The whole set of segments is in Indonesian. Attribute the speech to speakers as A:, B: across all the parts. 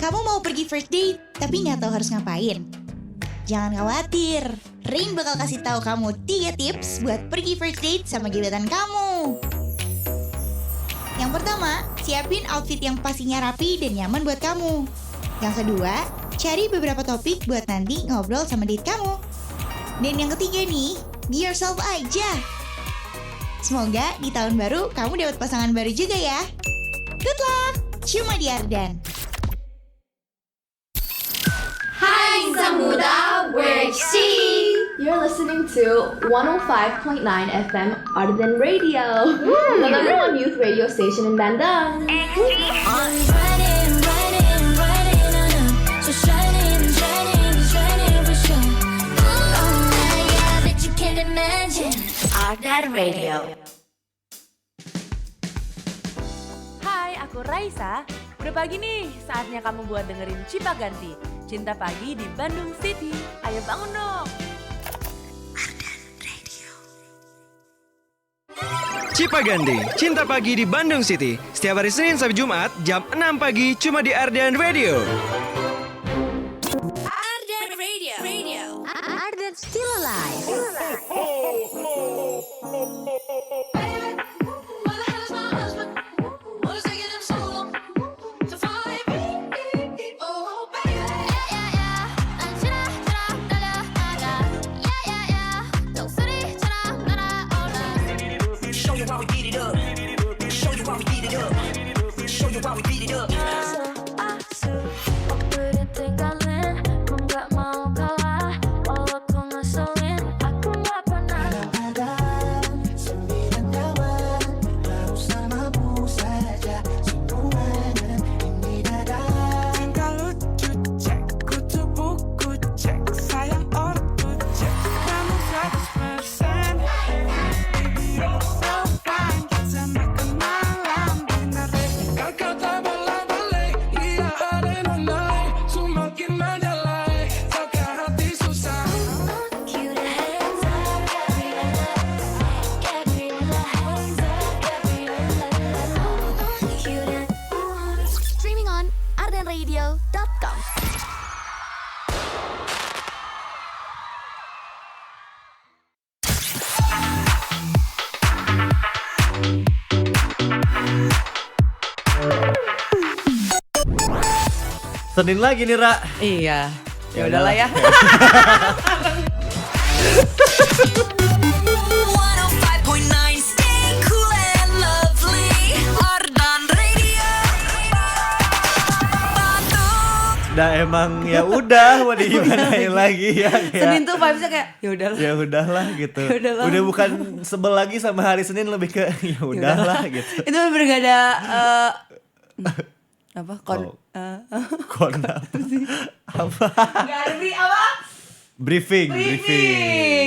A: Kamu mau pergi first date, tapi nggak tahu harus ngapain? Jangan khawatir, Rain bakal kasih tahu kamu 3 tips buat pergi first date sama gebetan kamu. Yang pertama, siapin outfit yang pastinya rapi dan nyaman buat kamu. Yang kedua, cari beberapa topik buat nanti ngobrol sama date kamu. Dan yang ketiga nih, be yourself aja. Semoga di tahun baru kamu dapat pasangan baru juga ya. Good luck! Cuma di Ardan.
B: Hai Insan Muda, we're She. You're listening to 105.9 FM Ardan Radio, the number one youth radio station in Bandung.
C: Ardan Radio.
D: Hai, aku Raisa. Udah pagi nih, saatnya kamu buat dengerin Cipaganti, Cinta Pagi di Bandung City. Ayo bangun dong.
E: Cipaganti, Cinta Pagi di Bandung City. Setiap hari Senin sampai Jumat, jam 6 pagi, cuma di Ardan Radio.
C: Ardan Radio.
F: Ardan Still Alive. Streaming on ardanradio.com.
G: Senin lagi nih, Ra.
D: Iya.
G: Ya
D: Ya udahlah ya.
C: 105.9 stay cool and lovely. Ardan Radio. Bandung.
G: Udah emang ya udah mau digimanain lagi ya.
D: Senin tuh vibes-nya kayak ya udahlah.
G: Ya udahlah gitu.
D: Ya udahlah.
G: Udah bukan sebel lagi sama hari Senin, lebih ke ya udahlah gitu.
D: Itu bener gak ada apa
G: Oh. Kon apa sih? Apa?
D: Gak ada apa?
G: Briefing.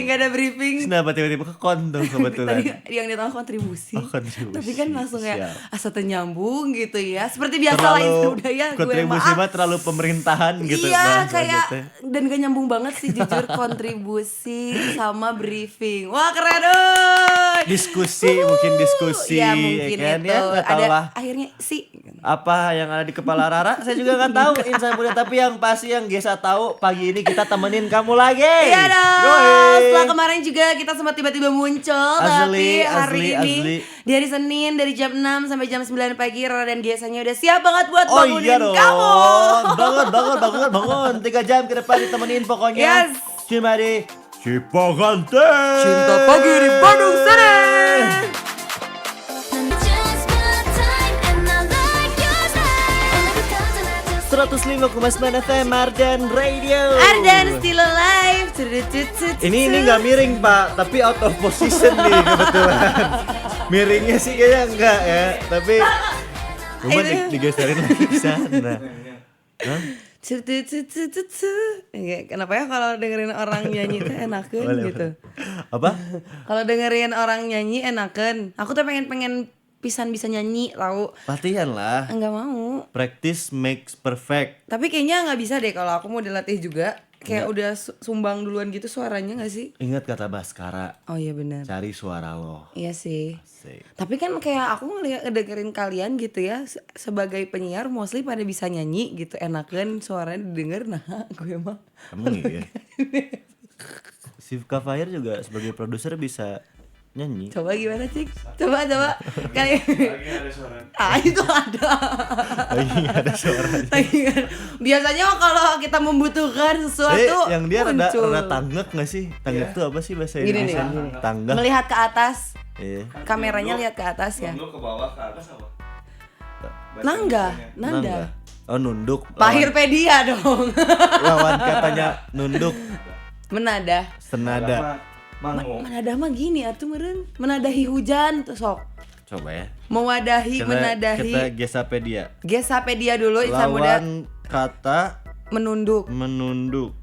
D: Gak ada briefing.
G: Kenapa tiba-tiba ke kon dong kebetulan?
D: Tadi yang dia tahu kontribusi.
G: Oh, kontribusi.
D: Tapi kan langsung kayak
G: Siap.
D: asa ternyambung gitu ya. Seperti biasa lah itu udah ya gue
G: kontribusi
D: maaf.
G: mah terlalu pemerintahan gitu.
D: Iya
G: bahasa
D: kayak
G: gitu.
D: dan gak nyambung banget sih jujur kontribusi sama briefing. Wah keren dong.
G: Diskusi, mungkin diskusi.
D: Ya mungkin
G: kan?
D: itu
G: Ya, nggak tahu
D: ada
G: lah.
D: akhirnya sih.
G: Apa yang ada di kepala Rara saya juga nggak tahu insan muda, tapi yang pasti yang Gesa tahu pagi ini kita temenin kamu lagi.
D: Iya dong.
G: Yoi.
D: Setelah kemarin juga kita sempat tiba-tiba muncul, tapi hari ini di hari Senin dari jam 6 sampai jam 9 pagi Rara dan Gesanya udah siap banget buat
G: Oh
D: bangunin
G: iya dong.
D: kamu.
G: Bangun 3 jam ke depan ditemenin pokoknya.
D: Yes.
G: Cuma di Cipaganti.
D: Cinta Pagi di Bandung City.
C: Just my time and I like your style.
G: 105,9 FM Ardan Radio.
D: Ardan Still Alive.
G: Ini nggak miring Pak, tapi out of position nih kebetulan. Miringnya sih kayaknya enggak ya, tapi cuma digeserin lagi ke sana. Hah?
D: Kenapa ya kalau dengerin orang nyanyi tuh enakan
G: Boleh,
D: gitu.
G: Apa?
D: Kalau dengerin orang nyanyi enakan. Aku tuh pengen pisan bisa nyanyi tahu.
G: Latihan lah.
D: Enggak mau.
G: Practice makes perfect.
D: Tapi kayaknya nggak bisa deh kalau aku mau dilatih juga.
H: kayak udah sumbang duluan gitu suaranya gak sih?
G: Ingat kata Baskara,
H: Oh iya benar.
G: cari suara lo.
H: Iya sih.
G: Asik.
H: Tapi kan kayak aku ngedengerin kalian gitu ya sebagai penyiar mostly pada bisa nyanyi gitu, enakan suaranya didengar. Nah gue mah
G: Kamu iya. Si Kafayar juga sebagai produser bisa nyanyi.
H: coba gimana Cik? Coba kayak itu ada.
G: Lagi ada suaranya.
H: Biasanya kalau kita membutuhkan sesuatu
G: yang dia
H: muncul.
G: rada tanggek nggak sih? Tanggek tuh apa sih bahasa
H: Gini nih,
G: Indonesia?
H: gini.
G: Tanggek.
H: Melihat ke atas,
G: Iya.
H: kameranya lihat ke atas ya.
E: Nunduk ke bawah ke atas apa?
H: Nangga, nanda.
G: Nangga. Oh nunduk.
H: Pahirpedia dong.
G: Lawan katanya nunduk
H: Menada.
G: senada.
H: Menada mah gini atuh meureun. Menadahi hujan tuh sok.
G: Coba ya.
H: Mewadahi, menadahi.
G: Kita Gesapedia.
H: Gesapedia dulu insan muda
G: Lawan kata
H: menunduk.
G: menunduk.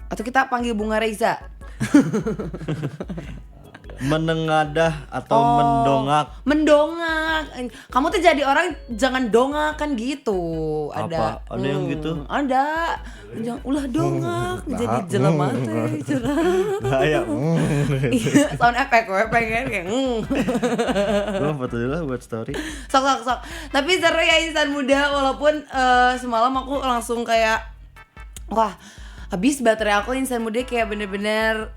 H: Atau kita panggil Bunga Reza.
G: Menengadah atau mendongak.
H: Mendongak. Kamu tuh jadi orang jangan dongak kan gitu. Ada.
G: Apa? Ada yang gitu?
H: Ada. Jangan ulah dongak jadi jelema teh curhat.
G: Bahaya.
H: Iya, sound effect gue pengen kayak
G: Gua foto dulu lah buat story.
H: sok. Tapi seru ya insan muda walaupun semalam aku langsung kayak wah, habis baterai aku insan muda kayak bener-bener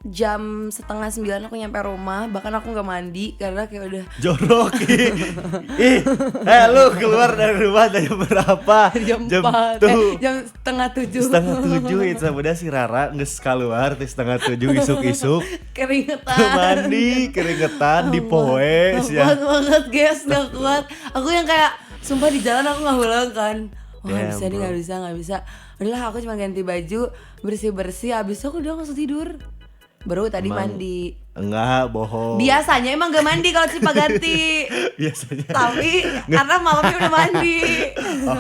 H: jam 8:30 aku nyampe rumah, bahkan aku nggak mandi karena kayak udah
G: Jorok. Lu keluar dari rumah jam berapa?
H: jam 4 jam 6:30
G: 7:30 itu udah si Rara geus kaluar teh 6:30 isuk-isuk.
H: keringetan
G: Mandi keringetan di poe sia.
H: kuat banget guys, gak kuat. Aku yang kayak sumpah di jalan aku nggak ulang kan.
G: Damn,
H: nggak bisa. Udahlah aku cuma ganti baju, bersih abis itu aku udah langsung tidur. Baru tadi mandi.
G: Enggak, bohong.
H: Biasanya emang gak mandi kalau Cipaganti.
G: Biasanya.
H: Tapi karena malamnya udah mandi.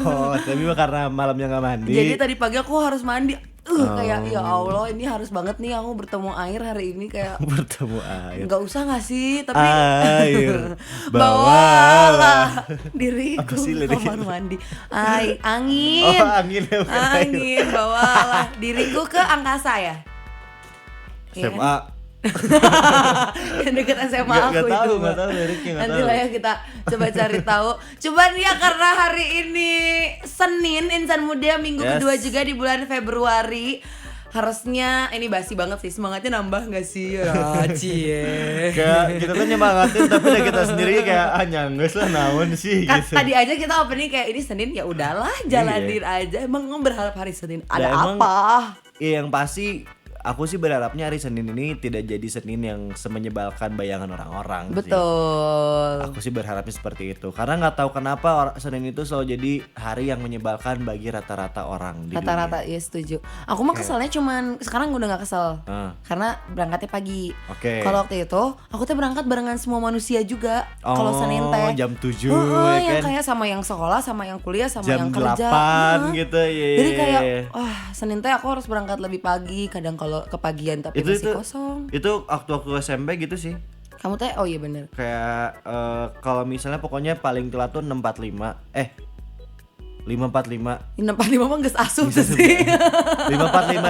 G: Oh, tapi karena malamnya enggak mandi.
H: Jadi tadi pagi aku harus mandi. Kayak ya Allah, ini harus banget nih aku bertemu air hari ini kayak
G: bertemu air.
H: Gak usah gak sih, tapi
G: Air
H: bawalah diriku
G: Apa sih
H: ke
G: liriknya?
H: kamar mandi. Angin.
G: Oh, angin ya, bukan air.
H: Angin, bawalah diriku ke angkasa ya.
G: SMA.
H: Yang deket SMA
G: Nggak
H: aku
G: tahu,
H: itu.
G: nggak tahu liriknya, nggak
H: Nanti
G: tahu.
H: lah ya kita coba cari tahu. Coba nih ya karena hari ini Senin Insan Muda minggu
G: Yes.
H: kedua juga di bulan Februari. Harusnya ini basi banget sih, semangatnya nambah gak sih? Ya, cie.
G: Kayak kita tuh nyemangatin tapi udah kita sendiri kayak nyangges lah naon sih
H: Kan
G: gitu.
H: tadi aja kita opening kayak ini Senin ya udahlah jalanin aja. Emang berharap hari Senin ada
G: emang-
H: apa?
G: Iya, yang pasti aku sih berharapnya hari Senin ini tidak jadi Senin yang semenyebalkan bayangan orang-orang sih.
H: Betul.
G: Aku sih berharapnya seperti itu karena nggak tahu kenapa Senin itu selalu jadi hari yang menyebalkan bagi rata-rata orang di
H: Rata-rata ya setuju. Aku mah keselnya cuman sekarang udah gak kesel. Karena berangkatnya pagi.
G: Oke.
H: Kalau waktu itu aku tuh berangkat barengan semua manusia juga. Kalau Senin teh
G: jam 7
H: Heeh,
G: ya
H: yang
G: kan.
H: kayak sama yang sekolah, sama yang kuliah, sama
G: Jam
H: yang kerja.
G: 8
H: Heeh.
G: gitu ya.
H: Jadi kayak wah Senin teh aku harus berangkat lebih pagi. Kadang kalau kepagian tapi masih kosong.
G: Itu waktu SMP gitu sih.
H: Kamu teh oh iya bener.
G: Kayak kalau misalnya pokoknya paling telat tuh 6:45. 5:45.
H: 6:45 mah geus asup sih.
G: 5:45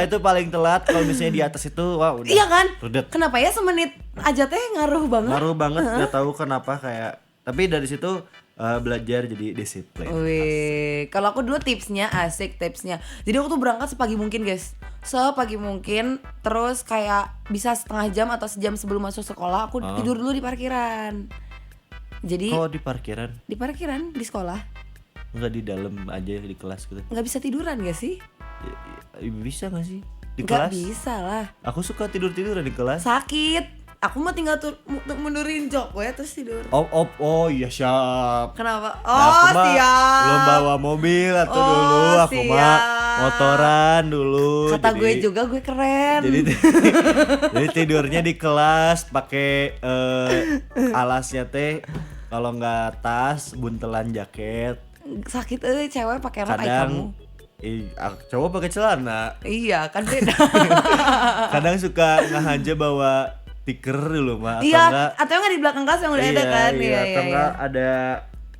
G: itu paling telat. Kalau misalnya di atas itu wah udah.
H: Iya kan?
G: Rudet.
H: Kenapa ya semenit aja teh ngaruh banget?
G: Ngaruh banget, nggak tahu kenapa kayak. Tapi dari situ belajar jadi disiplin.
H: Wih, kalau aku dulu tipsnya asik tipsnya. Jadi aku tuh berangkat sepagi mungkin guys, sepagi mungkin. Terus kayak bisa setengah jam atau sejam sebelum masuk sekolah aku tidur dulu di parkiran. Jadi
G: Kalau di parkiran
H: di parkiran di sekolah
G: nggak di dalam aja di kelas gitu.
H: nggak bisa tiduran gak sih?
G: Bisa nggak sih di
H: Nggak
G: kelas?
H: bisa lah,
G: Aku suka tiduran di kelas.
H: sakit. Aku mah tinggal mundurin jok gue terus tidur.
G: Oh iya siap.
H: Kenapa?
G: Nah,
H: Oh
G: aku mah
H: siap.
G: belum bawa mobil atau
H: Oh,
G: dulu aku mah
H: siap.
G: motoran dulu.
H: Kata
G: Jadi-
H: gue juga gue keren.
G: Jadi tidurnya di kelas pakai alasnya teh kalau nggak tas buntelan jaket.
H: Sakit cewek pakai apa kayak kamu?
G: Kadang cowok pakai celana.
H: Iya kan beda.
G: Kadang suka ngahanja bawa tikar dulu mah atau
H: Iya,
G: enggak
H: atau enggak di belakang kelas yang udah ada kan?
G: iya, atau enggak ada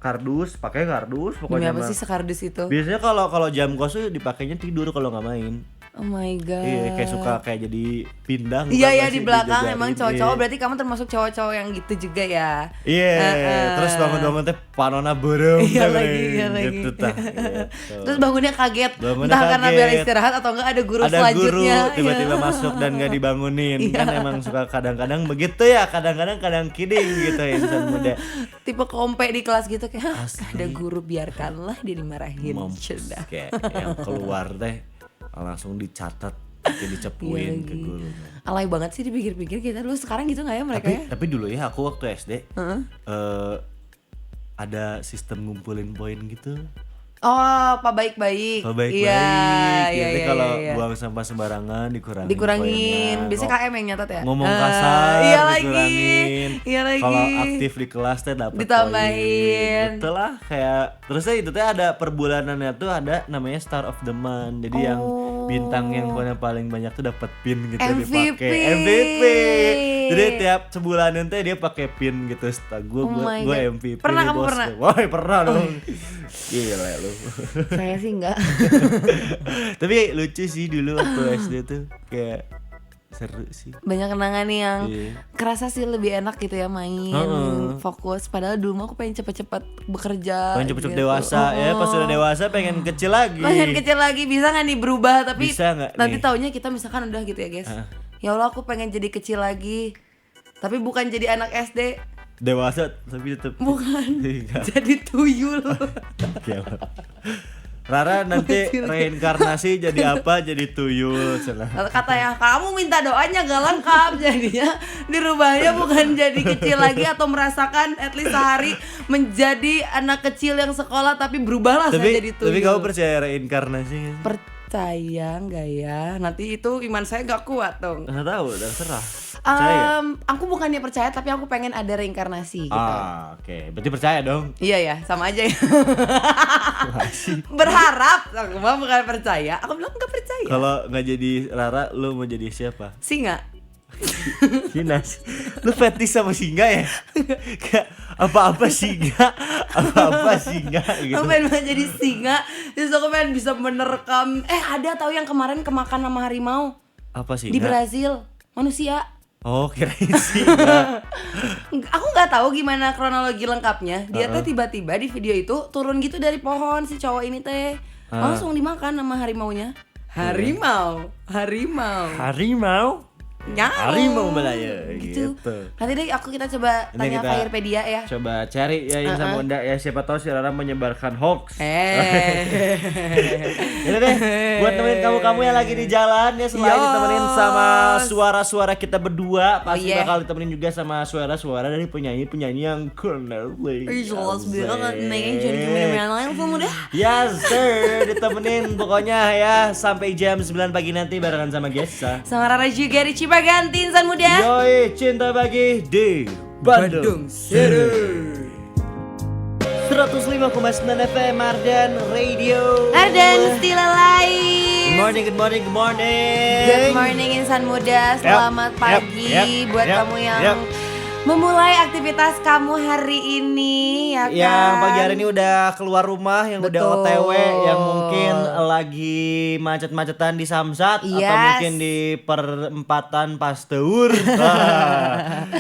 G: kardus, pakai kardus
H: Demi
G: pokoknya
H: apa
G: mah.
H: sih sekardus itu?
G: Biasanya kalau jam kos tuh dipakainya tidur kalau nggak main.
H: Oh my god.
G: Iya, kayak suka kayak jadi pindang.
H: Iya
G: tau
H: ya
G: gak
H: di
G: sih,
H: belakang
G: dijajarin.
H: emang cowok-cowok,
G: Iya.
H: berarti kamu termasuk cowok-cowok yang gitu juga ya.
G: Iya, terus bangun-bangun teh panona burung.
H: Iya
G: teh,
H: lagi, iya lagi.
G: Gitu tah. Gitu.
H: Terus bangunnya kaget,
G: Bangunnya
H: entah karena biar
G: kaget.
H: istirahat atau enggak ada guru
G: Ada
H: selanjutnya.
G: guru tiba-tiba
H: Iya.
G: masuk dan gak dibangunin.
H: Iya.
G: Kan emang suka kadang-kadang begitu ya, kadang-kadang kadang kidding gitu ya insan muda.
H: Tipe kompe di kelas gitu kayak, "Hah, ada guru biarkanlah dia dimarahin."
G: Mampus,
H: Sudah.
G: kayak yang keluar teh langsung dicatat, kayak dicepuin
H: Iya
G: ke
H: lagi.
G: guru.
H: Alay banget sih dipikir-pikir kita dulu, sekarang gitu nggak ya mereka
G: Tapi
H: ya?
G: tapi dulu ya aku waktu SD ada sistem ngumpulin poin gitu.
H: Oh, Pak Baik-baik.
G: Oh, baik-baik.
H: Iya, iya,
G: Jadi
H: iya,
G: kalau
H: iya.
G: buang sampah sembarangan dikurangin.
H: Dikurangin.
G: poinnya.
H: Biasanya KM yang nyatet ya.
G: Ngomong kasar
H: Iya lagi.
G: dikurangin.
H: Iya lagi.
G: Kalau aktif di kelas teh dapat
H: Ditambahin.
G: Betul lah, kayak terusnya itu teh ada per bulanannya tuh ada namanya Star of the Month. Jadi yang bintang yang poinnya paling banyak tuh dapat pin gitu
H: MVP.
G: dipakai. MVP. Jadi tiap sebulan teh dia pakai pin gitu.
H: Oh my
G: Gue
H: God.
G: MVP.
H: Pernah
G: nih,
H: kamu
G: bos.
H: pernah?
G: Wah, pernah dong. Gila lu.
H: Saya sih enggak.
G: Tapi lucu sih dulu waktu SD tuh kayak seru sih.
H: Banyak kenangan nih yang
G: Iya.
H: kerasa sih lebih enak gitu ya main, fokus. Padahal dulu mah aku pengen cepet-cepet bekerja.
G: Pengen cepet-cepet
H: gitu.
G: dewasa ya, pas udah dewasa pengen kecil lagi.
H: Pengen kecil lagi, bisa nggak nih berubah? Tapi
G: Bisa nggak
H: nanti
G: nih?
H: taunya kita misalkan udah gitu ya guys. Ya Allah aku pengen jadi kecil lagi. Tapi bukan jadi anak SD,
G: Dewasa tapi tetep
H: bukan
G: Enggak.
H: jadi tuyul.
G: Gila. Rara nanti reinkarnasi jadi apa? Jadi tuyul cenah.
H: Katanya kamu minta doanya gak lengkap, jadinya dirubahnya bukan jadi kecil lagi atau merasakan at least sehari menjadi anak kecil yang sekolah, tapi berubahlah saya jadi tuyul.
G: Tapi kamu percaya reinkarnasi nggak sih?
H: Percaya nggak ya? Nanti itu iman saya nggak kuat dong.
G: Nggak tahu, terserah. Percaya nggak?
H: Aku bukannya percaya, tapi aku pengen ada reinkarnasi gitu.
G: Oke. Berarti percaya dong.
H: Iya ya, sama aja ya. Berharap, aku mah bukan percaya. Aku bilang nggak percaya.
G: Kalau nggak jadi Rara, lu mau jadi siapa?
H: Singa.
G: Sinas. Lu fetish sama singa ya? Kayak apa-apa singa, apa-apa singa gitu.
H: Aku pengen banget jadi singa. Terus aku pengen bisa menerkam. Ada tahu yang kemarin kemakan sama harimau
G: Apa singa?
H: di Brazil, manusia.
G: Oh, kirain singa.
H: Aku nggak tahu gimana kronologi lengkapnya. Dia tuh tiba-tiba di video itu turun gitu dari pohon, si cowok ini teh langsung dimakan sama harimaunya. Harimau.
G: Harimau?
H: Nyaw.
G: Harimau Malaya
H: gitu.
G: gitu.
H: Nanti deh kita coba
G: Ini
H: tanya
G: kita
H: Firepedia ya.
G: Coba cari ya yang sama Unda ya, siapa tahu si Rara menyebarkan hoax. Ini deh buat temenin kamu-kamu yang lagi di jalan ya, selain
H: Yos.
G: ditemenin sama suara-suara kita berdua, pasti
H: iya.
G: bakal ditemenin juga sama suara-suara dari penyanyi-penyanyi yang keren.
H: Ih, jelas banget nih, jadi gimana lain mudah.
G: Yes sir, ditemenin pokoknya ya sampai jam 9 pagi nanti barengan sama Gesa.
H: Sama Rara juga di Cipaganti, insan muda.
G: Yoi, cinta pagi di Bandung City. 105,9 FM Ardan Radio.
H: Ardan still alive.
G: Good morning, good morning, good morning.
H: Good morning insan muda, selamat pagi buat kamu yang memulai aktivitas kamu hari ini ya kan.
G: Yang pagi hari ini udah keluar rumah, yang udah
H: Betul.
G: OTW, yang mungkin lagi macet-macetan di Samsat atau
H: Yes.
G: mungkin di perempatan Pasteur.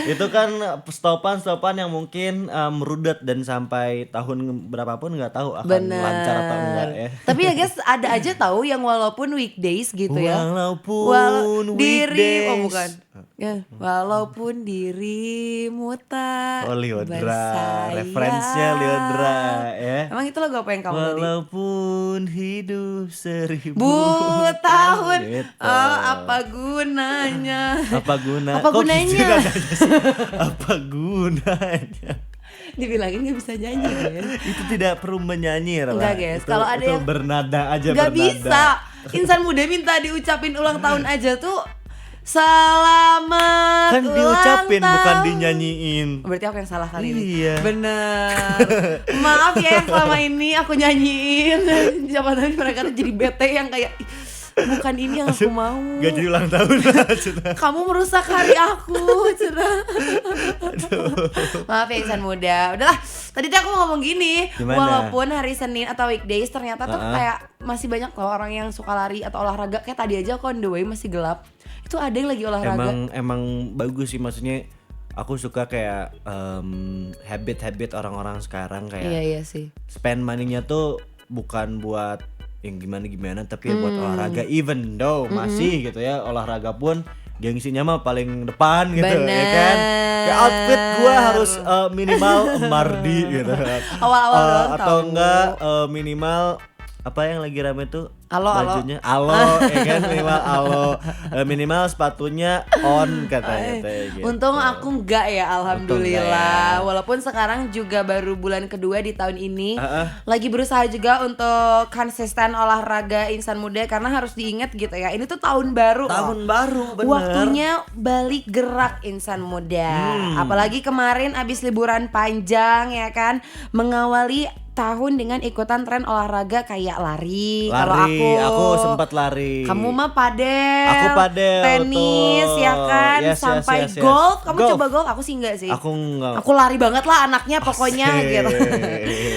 G: Itu kan stopan-stopan yang mungkin merudet dan sampai tahun berapapun nggak tahu akan lancar atau enggak ya.
H: Tapi ya guys, ada aja tahu yang walaupun weekdays gitu ya.
G: Walaupun weekdays.
H: Oh bukan. Ya, walaupun dirimu tak
G: Liodra,
H: bersayap.
G: referensinya Liodra ya.
H: Emang itu lagu apa yang kamu tadi?
G: Walaupun hidup 1000
H: tahun.
G: Gitu.
H: Oh, apa gunanya?
G: Apa guna?
H: Apa
G: Kok
H: gunanya?
G: gitu nadanya sih? Apa gunanya?
H: Dibilangin gak bisa nyanyi guys.
G: Itu tidak perlu menyanyi, Rara.
H: Enggak, guys.
G: Itu-
H: Kalau ada
G: itu
H: yang-
G: bernada aja,
H: Gak
G: bernada.
H: bisa. Insan muda minta diucapin ulang tahun aja tuh selamat
G: Kan
H: ulang
G: diucapin
H: tahun.
G: bukan dinyanyiin.
H: Berarti aku yang salah kali ini.
G: Iya.
H: Bener. Maaf ya yang selama ini aku nyanyiin. Siapa tahu mereka tuh jadi bete yang kayak "Ih, bukan ini yang aku mau.
G: Gak jadi ulang tahun lah.
H: Kamu merusak hari aku, Cenah. Maaf ya insan muda. Udahlah, tadi tuh aku mau ngomong gini.
G: Gimana?
H: Walaupun hari Senin atau weekdays ternyata tuh kayak masih banyak loh orang yang suka lari atau olahraga. Kayak tadi aja aku on the way masih gelap. Itu ada yang lagi olahraga.
G: Emang bagus sih, maksudnya aku suka kayak habit-habit orang-orang sekarang kayak
H: Iya sih.
G: spend money-nya tuh bukan buat yang gimana-gimana tapi ya buat olahraga, even though masih gitu ya, olahraga pun gengsinya mah paling depan gitu.
H: Bener.
G: Ya kan, kayak outfit gua harus minimal Mardi gitu
H: Awal-awal doang
G: atau
H: tahu.
G: enggak minimal apa yang lagi rame tuh
H: Alo.
G: bajunya alo ya kan, minimal alo. Minimal sepatunya on katanya gitu.
H: Untung aku enggak ya, alhamdulillah.
G: Untung enggak ya.
H: Walaupun sekarang juga baru bulan kedua di tahun ini, lagi berusaha juga untuk konsisten olahraga insan muda karena harus diingat gitu ya. Ini tuh tahun baru.
G: Tahun baru, bener.
H: Waktunya balik gerak insan muda. Apalagi kemarin abis liburan panjang ya kan, mengawali tahun dengan ikutan tren olahraga kayak lari. Kalau
G: aku sempat lari.
H: kamu mah padel.
G: Aku padel,
H: tenis
G: tuh.
H: ya kan,
G: Yes,
H: sampai
G: yes.
H: golf. Kamu
G: Golf.
H: coba golf? Aku sih enggak sih.
G: Aku enggak.
H: Aku lari banget lah anaknya pokoknya
G: Asik.
H: gitu.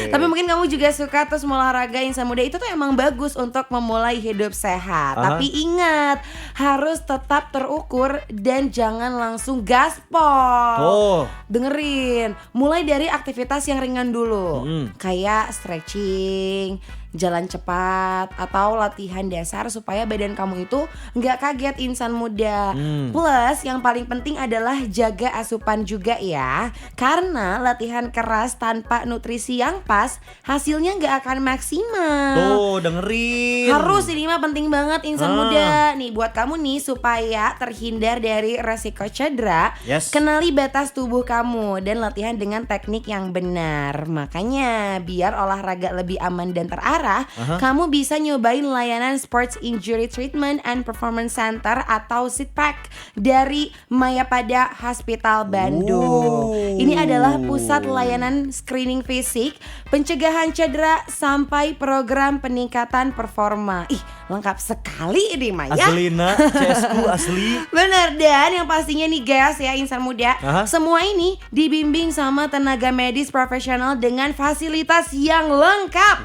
H: Tapi mungkin kamu juga suka terus olahraga insan muda itu tuh emang bagus untuk memulai hidup sehat. Tapi ingat, harus tetap terukur dan jangan langsung gaspol.
G: Oh.
H: Dengerin, mulai dari aktivitas yang ringan dulu. Kayak stretching, jalan cepat, atau latihan dasar supaya badan kamu itu nggak kaget insan muda. Plus yang paling penting adalah jaga asupan juga ya, karena latihan keras tanpa nutrisi yang pas hasilnya nggak akan maksimal.
G: Tuh, dengerin.
H: Harus, ini mah penting banget insan muda. Nih buat kamu nih supaya terhindar dari resiko cedera,
G: Yes.
H: kenali batas tubuh kamu dan latihan dengan teknik yang benar. Makanya biar olahraga lebih aman dan terarah, kamu bisa nyobain layanan Sports Injury Treatment and Performance Center atau SITPAC dari Mayapada Hospital Bandung. Ini adalah pusat layanan screening fisik, pencegahan cedera sampai program peningkatan performa. Ih, lengkap sekali ini Maya.
G: Aslina, CS-ku asli.
H: Bener, dan yang pastinya nih guys ya insan muda, semua ini dibimbing sama tenaga medis profesional dengan fasilitas yang lengkap.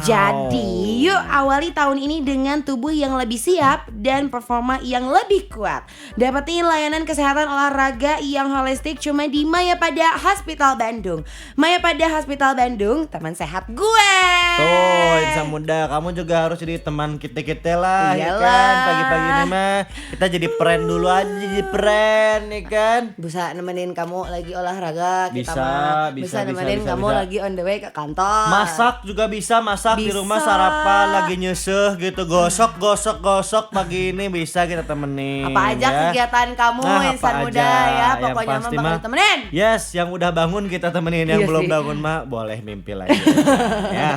H: Jadi yuk awali tahun ini dengan tubuh yang lebih siap dan performa yang lebih kuat. Dapetin layanan kesehatan olahraga yang holistik cuma di Mayapada Hospital Bandung. Mayapada Hospital Bandung, teman sehat gue.
G: Tuh, insan muda, kamu juga harus jadi teman kita lah, ya
H: Iyalah.
G: kan? Pagi-pagi ini mah kita jadi friend dulu aja, jadi friend, ya kan?
H: Bisa nemenin kamu lagi olahraga, kita
G: Bisa,
H: mah
G: bisa,
H: nemenin
G: bisa,
H: kamu
G: bisa.
H: lagi on the way ke kantor.
G: Masak juga bisa, masak di
H: Bisa.
G: rumah, sarapan lagi nyeseh gitu, gosok pagi ini bisa kita temenin.
H: Apa aja
G: ya.
H: kegiatan kamu
G: Nah,
H: insan
G: apa
H: muda
G: aja.
H: ya,
G: Yang
H: pokoknya mah
G: pasti
H: bakal
G: mah,
H: ditemenin.
G: Yes, yang udah bangun kita temenin, yang
H: Iya
G: belum
H: sih.
G: bangun mah boleh mimpi lagi. Ya.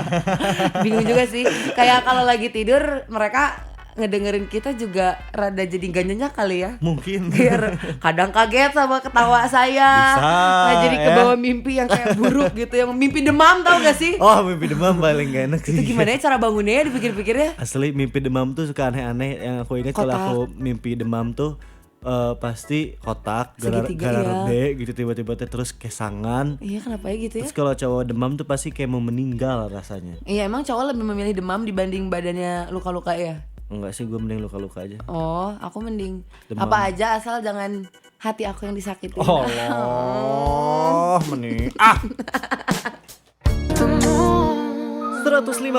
H: Bingung juga sih, kayak kalau lagi tidur mereka ngedengerin kita juga rada jadi gak nyenyak kali ya.
G: Mungkin.
H: Biar kadang kaget sama ketawa saya.
G: Bisa,
H: Nah, jadi
G: ya.
H: kebawa mimpi yang kayak buruk gitu, yang mimpi demam, tau gak sih?
G: Oh, mimpi demam paling gak enak sih.
H: Itu gimana ya cara bangunnya ya, dipikir-pikirnya?
G: Asli mimpi demam tuh suka aneh-aneh. Yang aku ingat kalau
H: Kotak.
G: aku mimpi demam tuh pasti kotak,
H: Segitiga,
G: gararde gitu tiba-tiba teh, terus kesangan.
H: Iya, kenapa ya gitu ya?
G: Terus kalau cowok demam tuh pasti kayak mau meninggal rasanya.
H: Iya, emang cowok lebih memilih demam dibanding badannya luka-luka ya?
G: Enggak sih, gue mending luka-luka aja.
H: Oh, aku mending
G: Demam.
H: apa aja asal jangan hati aku yang disakitin.
G: Allah, meni. 105,9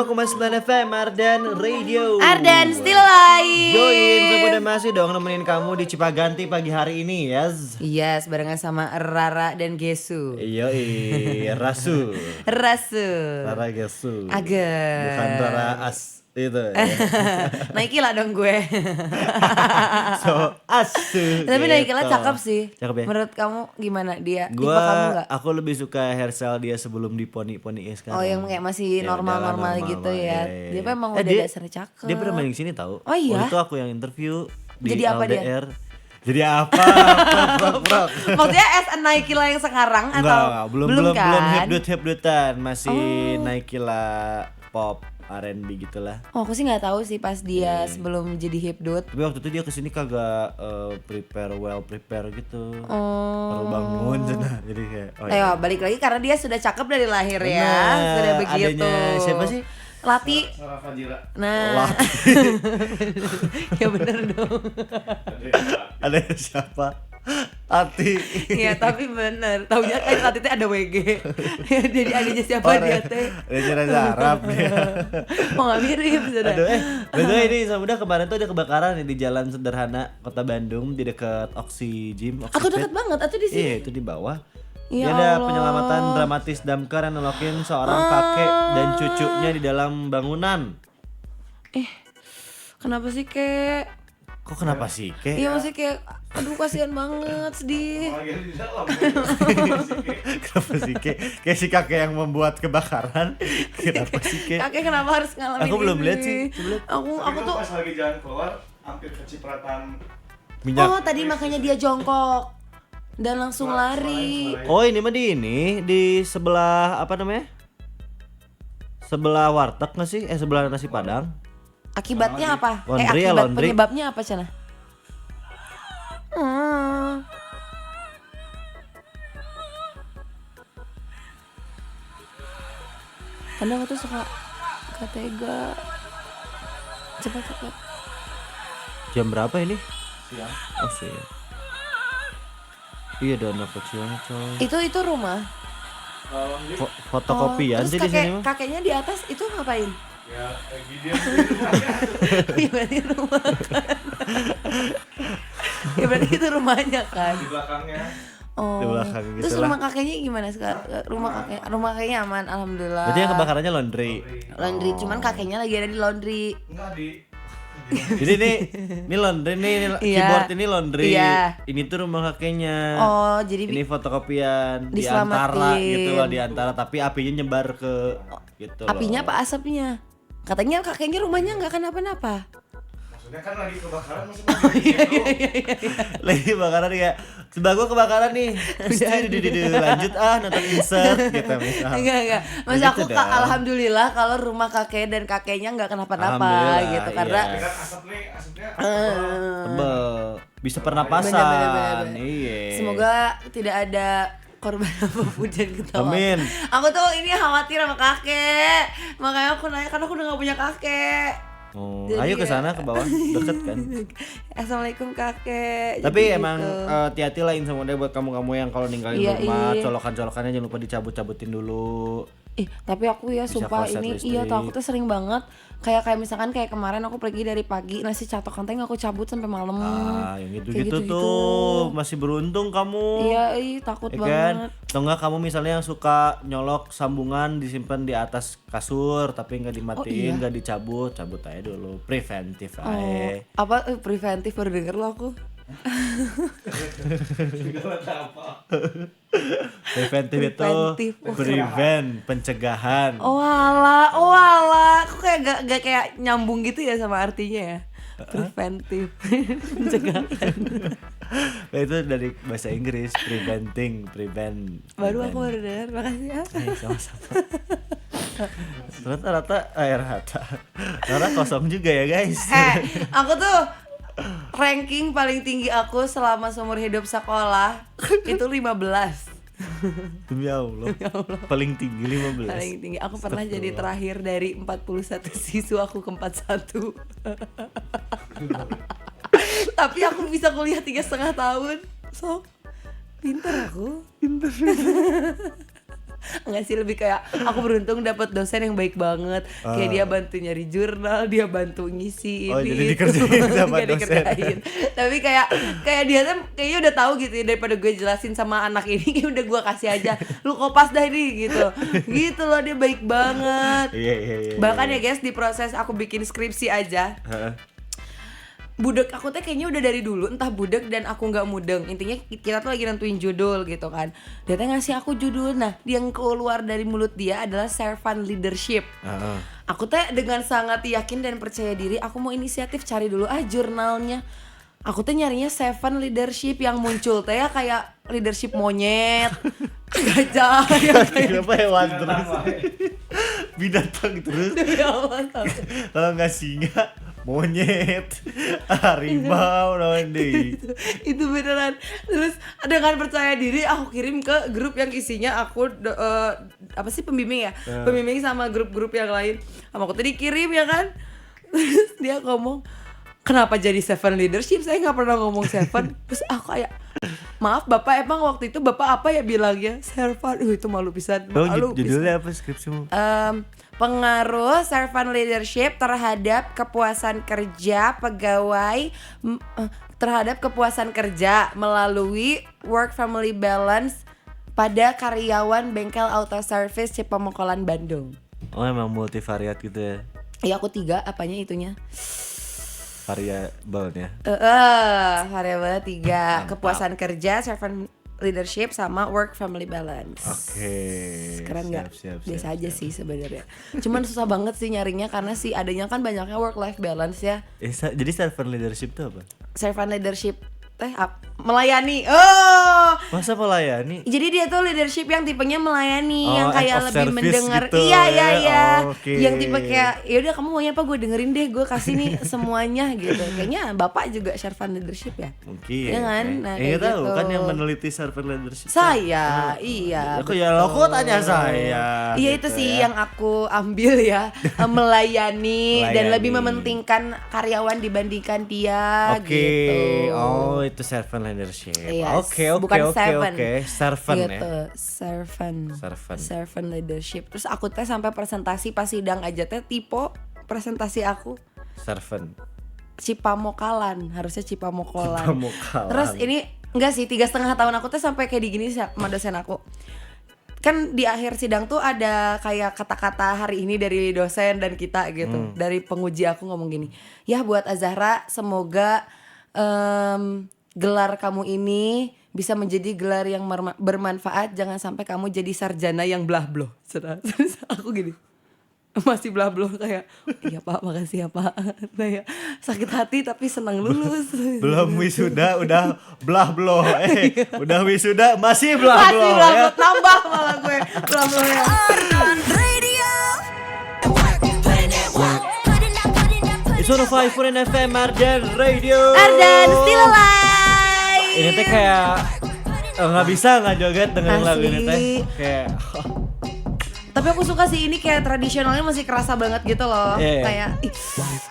G: FM Ardan Radio.
H: Ardan still alive.
G: Join, semudah masih dong nemenin kamu di Cipaganti pagi hari ini, yes.
H: Yes, barengan sama Rara dan Gesu.
G: Yoi, Rasu.
H: Rasu.
G: Rara Gesu.
H: Agak.
G: Bukan Rara As itu ya.
H: Naikila dong gue.
G: So asu.
H: Tapi Naikila
G: gitu.
H: cakep sih.
G: Cakep ya?
H: Menurut kamu gimana dia? Tipe
G: Gua
H: kamu nggak?
G: aku lebih suka hairstyle dia sebelum diponi-poni sekarang.
H: Oh, yang kayak masih
G: Ya,
H: normal-normal
G: udahlah,
H: gitu
G: normal.
H: ya.
G: Iya.
H: Dia emang
G: Eh,
H: udah
G: dia-
H: dasarnya cakep.
G: Dia pernah main di sini tahu.
H: Oh iya?
G: Waktu itu aku yang interview di
H: Jadi apa dia?
G: LDR. Jadi apa? Prok.
H: Maksudnya as a Naikila yang sekarang atau
G: Enggak, belum
H: kan?
G: hip-dutan, masih Naikila pop R&B gitulah.
H: Oh, aku sih nggak tahu sih pas dia sebelum jadi hipdut.
G: Tapi waktu itu dia kesini kagak prepare gitu. Baru bangun cenah. Jadi kayak
H: Ayo balik lagi karena dia sudah cakep dari lahir ya.
G: Benar,
H: Sudah begitu.
G: adanya siapa sih?
H: Lati. Nah. Ya bener dong.
G: Ada siapa? Ati.
H: Iya tapi bener. Taunya kan Lati teh ada WG. Jadi adanya siapa dia teh?
G: Ada Reza Arab dia.
H: Oh nggak mirip sudah.
G: Aduh betul ini udah kemarin tuh ada kebakaran nih di Jalan Sederhana Kota Bandung di dekat Oxy Gym.
H: Aku deket banget, aku di sini.
G: Iya itu di bawah.
H: Ya
G: Dia ada
H: Allah.
G: penyelamatan dramatis damkar yang nolokin seorang kakek dan cucunya di dalam bangunan.
H: Kenapa sih kek?
G: Kok kenapa sih, Kek?
H: Iya masih kayak, aduh kasihan banget, sedih.
G: Kenapa sih, Kek? Kayak si kakek yang membuat kebakaran. Kenapa sih, Kek?
H: Kakek kenapa harus ngalamin
G: Aku belum
H: ini?
G: lihat sih, coba lihat.
H: Aku tuh
I: pas lagi jalan keluar hampir kecipratan
G: Minyak.
H: oh tadi makanya dia jongkok dan langsung lari.
G: Oh, ini mah di sebelah apa namanya? Sebelah warteg nggak sih? Sebelah nasi Padang.
H: Akibatnya apa?
G: Laundry ya,
H: Akibat
G: laundry.
H: penyebabnya apa Cana? Kadang aku tuh suka gak tega. Cepat.
G: Jam berapa ini? Siang. Oh, siang. Iya, ada anak kecilnya, coy.
H: Itu rumah.
G: Fotokopian
H: terus
G: sih di sini mah.
H: kakeknya di atas itu ngapain?
I: ya lagi dia di rumahnya.
H: Ya berarti rumah kan. Ya berarti itu rumahnya kan.
I: Di belakangnya
H: Oh.
G: Di belakang gitu
H: Terus
G: lah.
H: rumah kakeknya gimana sekarang? Rumah kakeknya aman, alhamdulillah.
G: Berarti yang kebakarannya laundry.
H: Laundry, cuman kakeknya lagi ada di laundry.
I: enggak di
G: Jadi ini laundry nih,
H: Iya.
G: keyboard ini laundry.
H: Iya.
G: Ini tuh rumah kakeknya.
H: Oh, jadi
G: Ini fotokopian di
H: diselamatin.
G: antara gitu loh, di antara, tapi apinya nyebar ke gitu loh.
H: apinya apa asapnya? Katanya kakeknya rumahnya nggak kenapa-napa.
I: maksudnya kan lagi kebakaran masih mau di
G: Lagi kebakaran ya. Sebelah gua kebakaran nih. Lanjut nonton insert gitu misal.
H: Enggak. Mas
G: Begitu
H: aku
G: dong.
H: alhamdulillah kalau rumah kakek dan kakeknya nggak kenapa-napa
G: Alhamdulillah,
H: gitu
G: iya.
H: karena
I: kan asapnya
G: Tebel. Bisa pernapasan.
H: Bener.
G: Iya.
H: semoga tidak ada korban apapun dan ketawa.
G: Amin.
H: Aku tuh ini khawatir sama kakek, makanya aku nanya karena aku udah gak punya kakek.
G: Oh,
H: Jadi
G: ayo ke sana ke bawah, deket kan.
H: Assalamualaikum kakek.
G: Tapi
H: Jadi
G: emang
H: gitu.
G: hati-hati lah Insan Muda buat kamu-kamu yang kalau ninggalin
H: Iya,
G: rumah,
H: iya.
G: colokan-colokannya jangan lupa dicabut-cabutin dulu.
H: Tapi aku ya
G: Bisa
H: sumpah
G: korslet
H: ini
G: listrik.
H: iya tuh aku tuh sering banget kayak misalkan kayak kemarin aku pergi dari pagi nasi catokan teh aku cabut sampai malam.
G: Yang
H: Kayak
G: gitu-gitu tuh masih beruntung kamu.
H: Iya, takut
G: Ya kan?
H: banget.
G: Atau enggak kamu misalnya yang suka nyolok sambungan disimpan di atas kasur tapi nggak dimatiin, nggak dicabut, cabut aja dulu. Preventif
H: Oh,
G: aja.
H: apa preventif baru denger lo aku.
G: Preventif itu
H: Preventif.
G: pencegahan.
H: Oh alah, aku kayak gak kayak nyambung gitu ya sama artinya ya. Preventif, pencegahan.
G: Nah, itu dari bahasa Inggris, prevent.
H: Baru aku baru dengar, makasih ya.
G: Sama-sama. Rata kosong juga ya guys.
H: Aku tuh ranking paling tinggi aku selama seumur hidup sekolah itu 15.
G: Demi Allah. Paling tinggi 15.
H: Paling tinggi. Aku pernah jadi terakhir dari 41 siswa aku ke 41. Tapi aku bisa kuliah 3,5 tahun. So, pintar aku. Enggak sih, lebih kayak aku beruntung dapat dosen yang baik banget. Kayak dia bantu nyari jurnal, dia bantu ngisi
G: Oh,
H: ini.
G: jadi dikerjain sama
H: Nggak
G: dosen.
H: dikerjain. Tapi kayak dia tuh kayaknya udah tahu gitu ya, daripada gue jelasin sama anak ini udah gue kasih aja. Lu kopas dah ini gitu. Gitu loh, dia baik banget.
G: Iya.
H: Bahkan ya guys, di proses aku bikin skripsi aja, budek aku tuh kayaknya udah dari dulu, entah budek dan aku nggak mudeng. Intinya kita tuh lagi nentuin judul gitu kan. Dia tuh ngasih aku judul. Nah, yang keluar dari mulut dia adalah servant leadership. Aku tuh dengan sangat yakin dan percaya diri, aku mau inisiatif cari dulu jurnalnya. Aku tuh nyarinya seven leadership, yang muncul tuh ya kayak leadership monyet, gajah, yang kayak
G: Kenapa hewan terus? binatang terus.
H: Demi Allah,
G: Kalau nggak singa, monyet, harimau, naon deui.
H: itu beneran. Terus dengan percaya diri aku kirim ke grup yang isinya aku apa sih pembimbing ya, pembimbing sama grup-grup yang lain. Sama aku tuh dikirim ya kan. Terus dia ngomong, kenapa jadi Seven Leadership? Saya nggak pernah ngomong Seven. Terus aku kayak, maaf Bapak, emang waktu itu Bapak apa ya bilangnya? Servant. Itu malu pisan. Malu
G: Judulnya apa skripsimu?
H: Pengaruh servant leadership terhadap kepuasan kerja pegawai terhadap kepuasan kerja melalui work family balance pada karyawan bengkel auto service Cipamokolan Bandung.
G: Oh emang multivariat gitu ya?
H: Ya aku 3 apanya itunya?
G: Variabelnya.
H: Variabelnya 3, kepuasan kerja, servant leadership sama work family balance.
G: Oke.
H: Keren nggak?
G: Siap,
H: Biasa aja sih sebenarnya. Cuman susah banget sih nyarinya karena sih adanya kan banyaknya work life balance ya.
G: Jadi servant leadership itu apa?
H: Servant leadership melayani. Oh.
G: Masa melayani?
H: Jadi dia tuh leadership yang tipenya melayani, yang
G: act
H: kayak
G: of
H: lebih
G: service
H: mendengar.
G: gitu
H: Iya.
G: Oh, oke.
H: Yang tipe kayak ya udah kamu maunya apa gue dengerin deh, gue kasih nih semuanya gitu. Kayaknya Bapak juga servant leadership ya?
G: Mungkin.
H: Iya kan? Nah, kayak
G: tahu
H: gitu.
G: kan yang meneliti servant leadership.
H: Saya, iya.
G: Aku ya lo kok tanya saya.
H: Iya
G: gitu
H: itu sih
G: ya.
H: yang aku ambil ya, melayani dan lebih mementingkan karyawan dibandingkan dia
G: Oke.
H: gitu.
G: Oh, itu servant leadership.
H: Yes.
G: Oke.
H: Bukan seven.
G: Servant
H: gitu.
G: ya.
H: Servant leadership. Terus aku teh sampai presentasi pas sidang aja teh tipe presentasi aku
G: Servant.
H: Cipamokalan, harusnya Cipamokolan.
G: Cipamokalan.
H: Terus ini enggak sih 3,5 tahun aku tuh sampai kayak gini sama dosen aku. Kan di akhir sidang tuh ada kayak kata-kata hari ini dari dosen dan kita gitu. Dari penguji aku ngomong gini, ya buat Azahra semoga gelar kamu ini bisa menjadi gelar yang bermanfaat. Jangan sampai kamu jadi sarjana yang blah-bloh. Terus aku gini, masih blah-bloh kayak, iya Pak, makasih ya Pak. Kayak sakit hati tapi senang lulus.
G: Belum wisuda udah blah-bloh. Udah wisuda masih blah-bloh.
H: Masih blah-bloh, tambah malah gue blah-blohnya.
C: Ardan Radio.
G: It's 105.9 FM Ardan Radio.
H: Ardan still alive.
G: Ini teh kayak nggak bisa nggak joget dengan lagu ini teh. Kayak
H: Tapi aku suka sih ini kayak tradisionalnya masih kerasa banget gitu loh.
G: Yeah.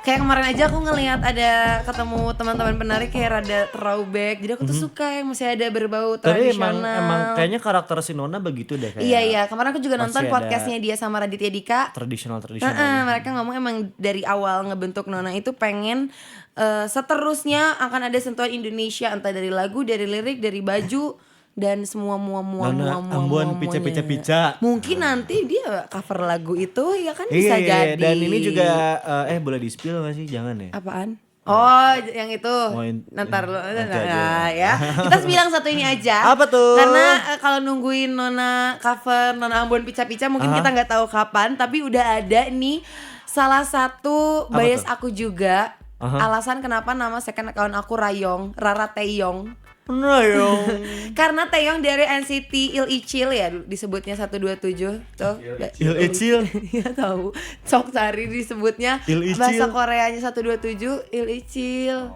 H: Kayak kemarin aja aku ngelihat ada ketemu teman-teman penari kayak rada throwback. Jadi aku tuh suka yang masih ada berbau tradisional.
G: Tapi emang kayaknya karakter si Nona begitu deh kayak.
H: Iya. Kemarin aku juga nonton
G: ada
H: podcastnya dia sama Raditya Dika.
G: Tradisional.
H: Mereka ngomong emang dari awal ngebentuk Nona itu pengen seterusnya akan ada sentuhan Indonesia, entah dari lagu, dari lirik, dari baju dan semua
G: Ambon pica.
H: Mungkin nanti dia cover lagu itu ya kan bisa jadi.
G: Dan ini juga boleh di-spill gak sih? Jangan ya.
H: Apaan? Oh, yang itu. Ntar lo.
G: Nah,
H: ya. Kita bilang satu ini aja.
G: Apa tuh?
H: Karena kalau nungguin Nona cover Nona Ambon pica-pica mungkin kita nggak tahu kapan, tapi udah ada nih salah satu bias aku juga. Alasan kenapa nama second account aku Rara Taeyong. Karena Taeyong dari NCT Il Ichil ya disebutnya 127 tuh.
G: Il Ichil.
H: Ya tahu. Sok cari disebutnya bahasa Koreanya 127 Il Ichil.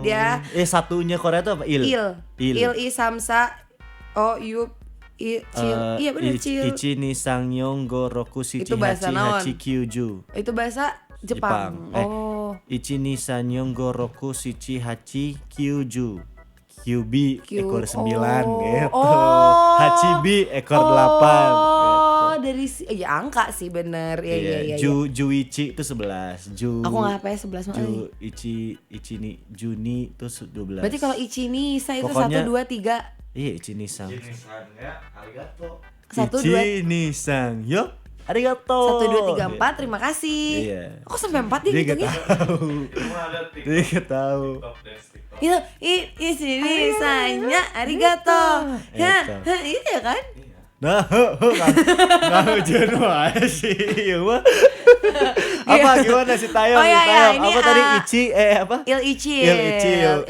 H: Dia
G: satunya Korea tuh apa? Il
H: I Samsa O-U Ichil. Iya benar Ichil.
G: Ichi ni Sangyong Goroku Shichi Hachi Hachi Kyuju.
H: Itu bahasa Jepang.
G: Ichi ni Sangyong Goroku Shichi Hachi Kyuju. QB ekor 9 gitu. Hachibi ekor 8 gitu.
H: Dari ya angka sih bener. Iya.
G: Juichi itu 11.
H: Aku enggak hafal 11 mah.
G: Ichi ni Juni itu 12.
H: Berarti kalau Ichi Nisa itu 1 2 3.
G: Iya, Ichi Nisang.
I: Ichi Nisang ya, arigato.
H: 1 2
G: Ichi Nisang. Yo. Arigato.
H: 1 2 3 4 terima kasih.
G: Iya.
H: Kok sampai 4 dia ngitungnya?
G: Dia tahu.
H: Itu ini sanya arigato. Ya, iya kan?
G: Nah, hujan wae sih. Apa gimana si Taeyong?
H: Ini
G: apa tadi Ichi apa?
H: Il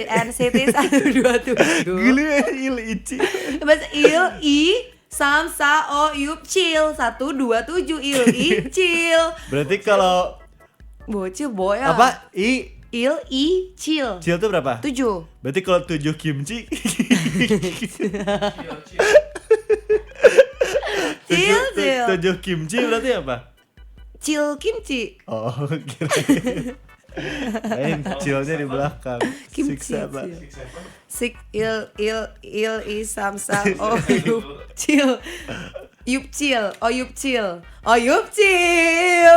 H: NCT 127.
G: Gila Il Ichi.
H: Bahasa Il I Samsa O Yup Cil 127 Cil.
G: Berarti kalau
H: Bocil boy ya.
G: apa
H: Cil.
G: Cil tuh berapa?
H: 7.
G: Berarti kalau 7 kimchi
H: Cil.
G: 7 kimchi berarti apa?
H: Cil kimchi.
G: Oh, kirain cilnya di belakang.
H: Kimchi.
G: Siksa, Pak.
H: Sik il i samsa o yup cil. Yup cil.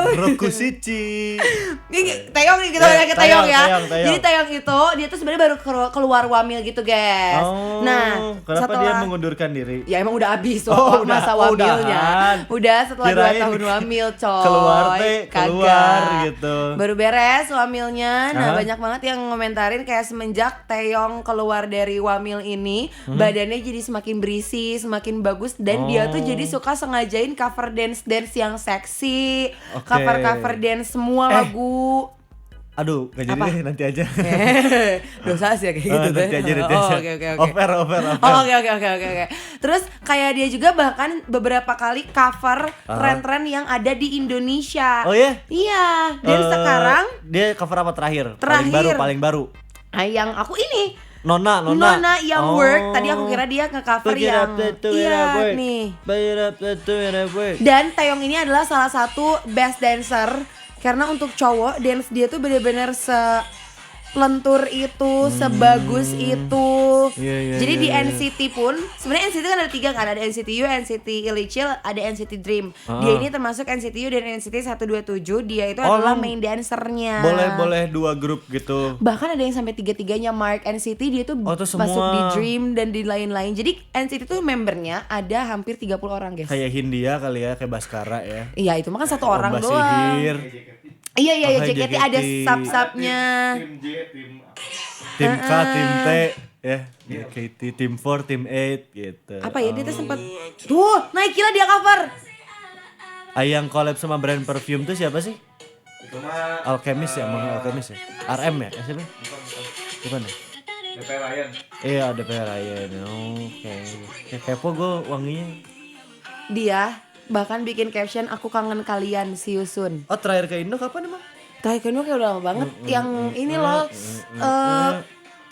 G: Rokusichi.
H: Ini Taeyong nih, kita balik ke Taeyong ya.
G: Taeyong.
H: Jadi Taeyong itu dia tuh sebenarnya baru keluar wamil gitu, guys.
G: Oh,
H: Nah,
G: kenapa
H: setelah
G: dia mengundurkan diri?
H: ya emang udah habis
G: Oh,
H: masa
G: udah.
H: wamilnya. Udah setelah 2
G: Kirain
H: tahun wamil, coy.
G: keluar gitu.
H: Baru beres wamilnya. Nah,
G: Hah?
H: banyak banget yang ngomentarin kayak semenjak Taeyong keluar dari wamil ini, badannya jadi semakin berisi, semakin bagus dan dia tuh jadi suka sengajain cover dance yang seksi,
G: Oke.
H: cover dance semua lagu.
G: Aduh, gak jadi
H: Apa?
G: deh, nanti aja.
H: Dosa sih ya kayak gitu deh.
G: Nanti aja.
H: Oh, oke.
G: Over.
H: Oh, oke. Terus kayak dia juga bahkan beberapa kali cover tren-tren yang ada di Indonesia.
G: Oh ya?
H: Iya. Dan sekarang
G: dia cover apa terakhir?
H: Terakhir.
G: Paling baru.
H: yang aku ini
G: Nona.
H: yang work. Tadi aku kira dia nge-cover yang nih. Dan Taeyong ini adalah salah satu best dancer karena untuk cowok dance dia tuh bener-bener lentur itu, sebagus itu. Jadi di NCT pun, sebenarnya NCT kan ada 3 kan, ada NCT U, NCT Illichil, ada NCT Dream. Dia ini termasuk NCT U dan NCT 127. Dia itu adalah main dancernya.
G: Boleh 2 grup gitu.
H: Bahkan ada yang sampai 3-3-nya Mark NCT, dia tuh
G: tuh semua.
H: masuk di Dream dan di lain-lain. Jadi NCT tuh membernya ada hampir 30 orang, guys.
G: Kayak Hindia kali ya, kayak Baskara ya.
H: Iya, itu mah kan 1 orang
G: Lomba
H: doang.
G: sihir.
H: Iya,
G: Oh,
H: JKT ada sub-subnya.
G: Tim K, tim T ya. JKT, tim 4, tim 8 gitu.
H: Apa ya, dia tuh sempat tuh, Nike lah dia cover.
G: Yang collab sama brand perfume tuh siapa sih?
I: Itu mah
G: Alchemist ya, Alchemist ya. RM ya, siapa? Bukan ya?
I: DP Ryan.
G: Iya, DP Ryan. Oke. Ya kepo gue wanginya.
H: Dia bahkan bikin caption aku kangen kalian, see you soon.
G: Oh, terakhir ke Indo kapan emang?
H: Terakhir kedua kayak udah lama banget. Yang ini loh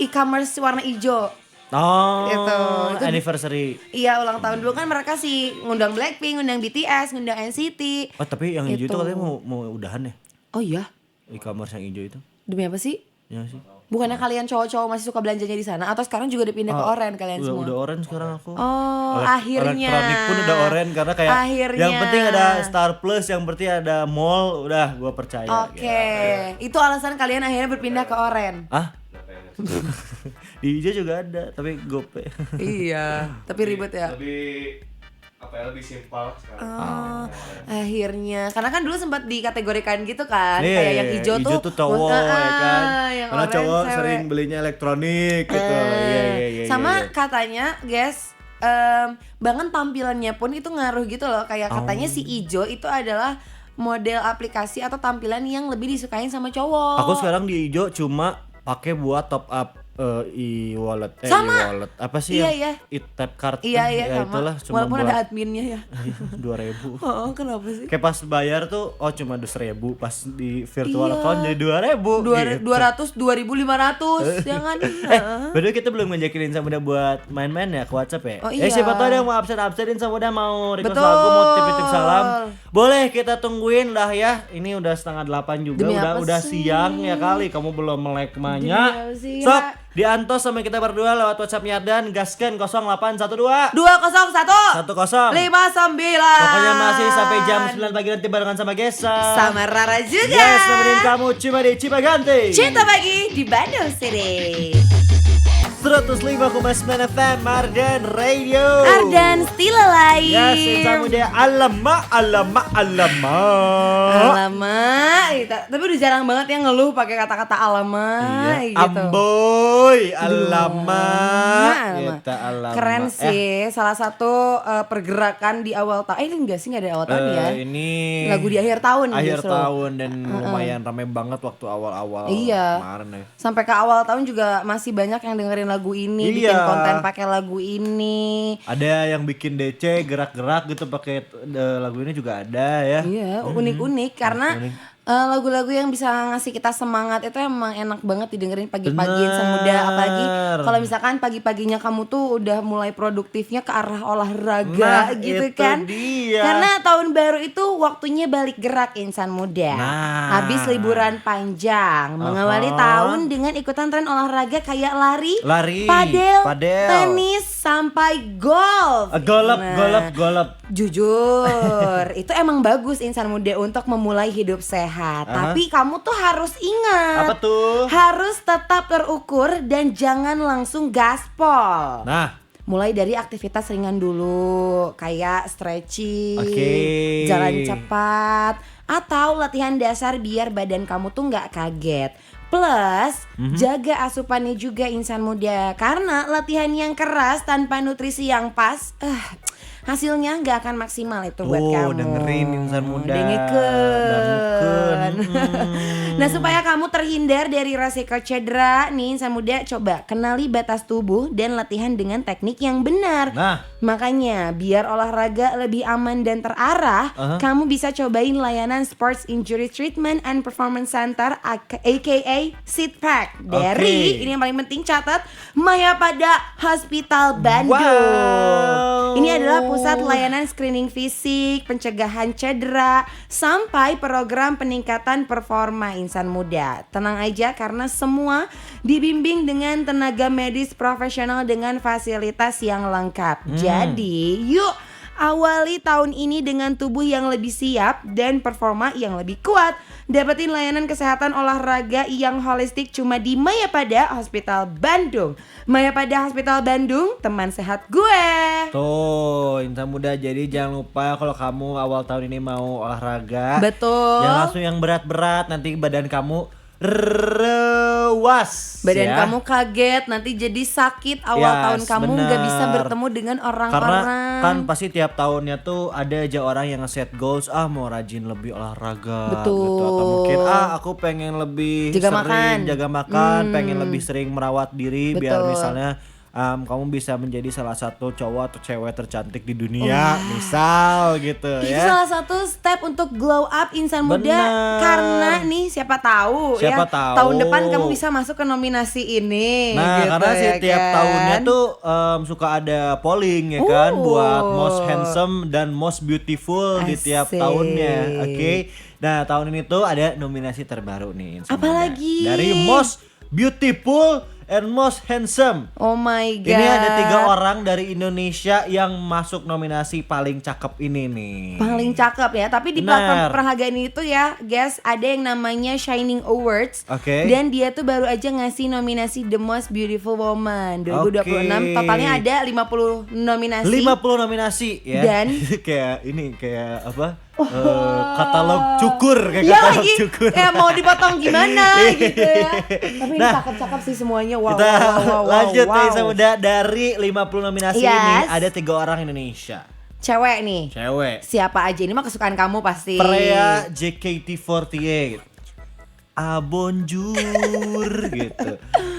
H: e-commerce warna hijau.
G: Oh,
H: Itu
G: anniversary.
H: Iya, ulang tahun dulu kan mereka sih ngundang Blackpink, ngundang BTS, ngundang NCT.
G: Oh, tapi yang hijau itu
H: Itu.
G: katanya mau udahan ya?
H: Oh iya,
G: E-commerce yang hijau itu.
H: demi apa sih?
G: Ya sih.
H: Bukannya kalian cowok-cowok masih suka belanjanya di sana atau sekarang juga udah pindah ke Oren kalian semua?
G: Udah orange sekarang aku.
H: Oh, akhirnya.
G: Elektronik pun udah orange karena kayak
H: Akhirnya.
G: yang penting ada Star Plus, yang penting ada mall, udah gua percaya.
H: Oke, itu alasan kalian akhirnya berpindah ke Oren.
G: Ah? Di hijau juga ada, tapi gope.
H: Iya, tapi ribet ya.
I: Lebih lebih simpel sekarang.
H: Oh, akhirnya karena kan dulu sempat dikategorikan gitu kan,
G: Iya,
H: kayak yang hijau tuh
G: cowok ya kan.
H: yang
G: Karena
H: orange
G: cowok
H: cewek.
G: sering belinya elektronik gitu. Iya.
H: Sama katanya, guys, bahkan tampilannya pun itu ngaruh gitu loh. Kayak katanya si hijau itu adalah model aplikasi atau tampilan yang lebih disukain sama cowok.
G: Aku sekarang di hijau cuma pakai buat top up e-wallet.
H: Sama.
G: E-wallet. Apa sih
H: Iya,
G: yang
H: iya.
G: e-tap card?
H: Iya
G: ya
H: sama.
G: itulah cuma
H: Walaupun
G: buat
H: ada adminnya ya.
G: 2.000.
H: Oh, kenapa sih?
G: Kayak pas bayar tuh cuma 2.000, pas di virtual
H: Iya.
G: account jadi 2.000 gitu.
H: 200, 2.500 jangan.
G: Berdua kita belum ngajakin Samuda buat main-main ya ke WhatsApp ya.
H: Oh, iya.
G: Siapa tahu ada yang mau absen-absenin Samuda mau request
H: Betul.
G: lagu, mau titip salam. Boleh kita tungguin lah ya. Ini udah 7:30 juga,
H: Demi apa
G: udah
H: sih?
G: siang ya kali. Kamu belum melek
H: Demi
G: manya.
H: apa sih,
G: Sok,
H: ya?
G: diantos sama kita berdua lewat WhatsApp Yardan, gasken 0812
H: 201
G: 10.
H: 59.
G: Pokoknya masih sampai jam 9 pagi nanti barengan sama Gesa.
H: Sama Rara juga.
G: Yes, nemenin kamu cuma di Cipaganti.
H: Cinta pagi di Bandung City.
G: 105,9 FM Ardan Radio.
H: Ardan still alive.
G: Yes, kamu dia alamak.
H: Alamak, tapi udah jarang banget yang ngeluh pakai kata-kata alamak gitu.
G: Amboy, alamak. Kita alamak.
H: Keren sih, salah satu pergerakan di awal tahun. Ini enggak sih, enggak ada awal tahun ya.
G: Ini
H: lagu di akhir tahun
G: Akhir
H: justru.
G: tahun dan lumayan ramai banget waktu awal-awal
H: Iya.
G: kemarin ya.
H: Sampai ke awal tahun juga masih banyak yang dengerin lagu ini, bikin
G: Iya.
H: konten pakai lagu ini.
G: Ada yang bikin DC gerak-gerak gitu pakai lagu ini juga ada ya.
H: Iya, unik-unik karena
G: Unik.
H: lagu-lagu yang bisa ngasih kita semangat itu emang enak banget didengerin pagi-pagi insan muda, apalagi kalau misalkan pagi-paginya kamu tuh udah mulai produktifnya ke arah olahraga
G: Nah,
H: gitu
G: itu
H: kan.
G: dia.
H: Karena tahun baru itu waktunya balik gerak insan muda.
G: Nah.
H: Habis liburan panjang, mengawali tahun dengan ikutan tren olahraga kayak lari, padel, tenis sampai golf.
G: Golf.
H: Jujur, itu emang bagus insan muda untuk memulai hidup sehat. Tapi kamu tuh harus ingat.
G: Apa tuh?
H: Harus tetap terukur dan jangan langsung gaspol.
G: Nah,
H: Mulai dari aktivitas ringan dulu, kayak stretching,
G: Oke.
H: jalan cepat, atau latihan dasar biar badan kamu tuh nggak kaget. Plus, jaga asupannya juga insan muda. Karena latihan yang keras tanpa nutrisi yang pas, hasilnya nggak akan maksimal itu buat kamu.
G: dengerin insan muda.
H: Dengekeun. Nah, supaya kamu terhindar dari resiko cedera nih insan muda, coba kenali batas tubuh dan latihan dengan teknik yang benar.
G: Nah,
H: Makanya biar olahraga lebih aman dan terarah, kamu bisa cobain layanan Sports Injury Treatment and Performance Center aka SITPAC dari ini yang paling penting catat, Mayapada Hospital Bandung.
G: Wow.
H: Ini adalah pusat layanan screening fisik, pencegahan cedera, sampai program peningkatan performa insan muda. Tenang aja karena semua dibimbing dengan tenaga medis profesional dengan fasilitas yang lengkap. Jadi, yuk awali tahun ini dengan tubuh yang lebih siap dan performa yang lebih kuat. Dapetin layanan kesehatan olahraga yang holistik cuma di Mayapada Hospital Bandung. Mayapada Hospital Bandung, teman sehat gue.
G: tuh insan muda, jadi jangan lupa kalau kamu awal tahun ini mau olahraga.
H: Betul.
G: Jangan langsung yang berat-berat, nanti badan kamu rewas.
H: Badan
G: ya.
H: kamu kaget, nanti jadi sakit awal
G: Yes,
H: tahun kamu nggak bisa
G: bener.
H: bertemu dengan
G: Karena
H: orang-orang.
G: kan pasti tiap tahunnya tuh ada aja orang yang nge-set goals, mau rajin lebih olahraga
H: Betul.
G: gitu, atau mungkin aku pengen lebih
H: Jaga
G: sering
H: makan.
G: jaga makan, pengen lebih sering merawat diri biar
H: Betul.
G: misalnya kamu bisa menjadi salah satu cowok atau cewek tercantik di dunia, misal gitu
H: Itu
G: ya.
H: salah satu step untuk glow up insan muda.
G: Bener.
H: Karena nih siapa tahu
G: Siapa
H: ya
G: tahu.
H: tahun depan kamu bisa masuk ke nominasi ini.
G: Nah,
H: gitu,
G: karena
H: ya
G: setiap
H: kan?
G: tahunnya tuh suka ada polling ya kan, buat most
H: Oh.
G: handsome dan most beautiful di tiap
H: Asik.
G: tahunnya. Oke. Nah, tahun ini tuh ada nominasi terbaru nih. insan
H: Apa
G: muda.
H: lagi?
G: Dari most beautiful and most handsome.
H: Oh my god.
G: Ini ada 3 orang dari Indonesia yang masuk nominasi paling cakep ini nih.
H: Paling cakep ya. Tapi di
G: Bener.
H: platform penghargaan itu ya, guys, ada yang namanya Shining Awards.
G: Oke.
H: Dan dia tuh baru aja ngasih nominasi The Most Beautiful Woman 2026.
G: Oke.
H: Totalnya ada 50 nominasi.
G: 50 nominasi ya.
H: Dan?
G: kayak ini kayak apa? Katalog cukur kayak
H: Ya
G: katalog
H: lagi,
G: cukur.
H: mau dipotong gimana gitu ya. Tapi ini
G: Nah,
H: cakep-cakep sih semuanya. Wow,
G: Kita
H: wow.
G: lanjut nih Samuda, dari 50 nominasi ini
H: Yes.
G: ada 3 orang Indonesia.
H: Cewek nih.
G: Cewek.
H: Siapa aja? Ini mah kesukaan kamu pasti.
G: Freya JKT48. Bonjour gitu.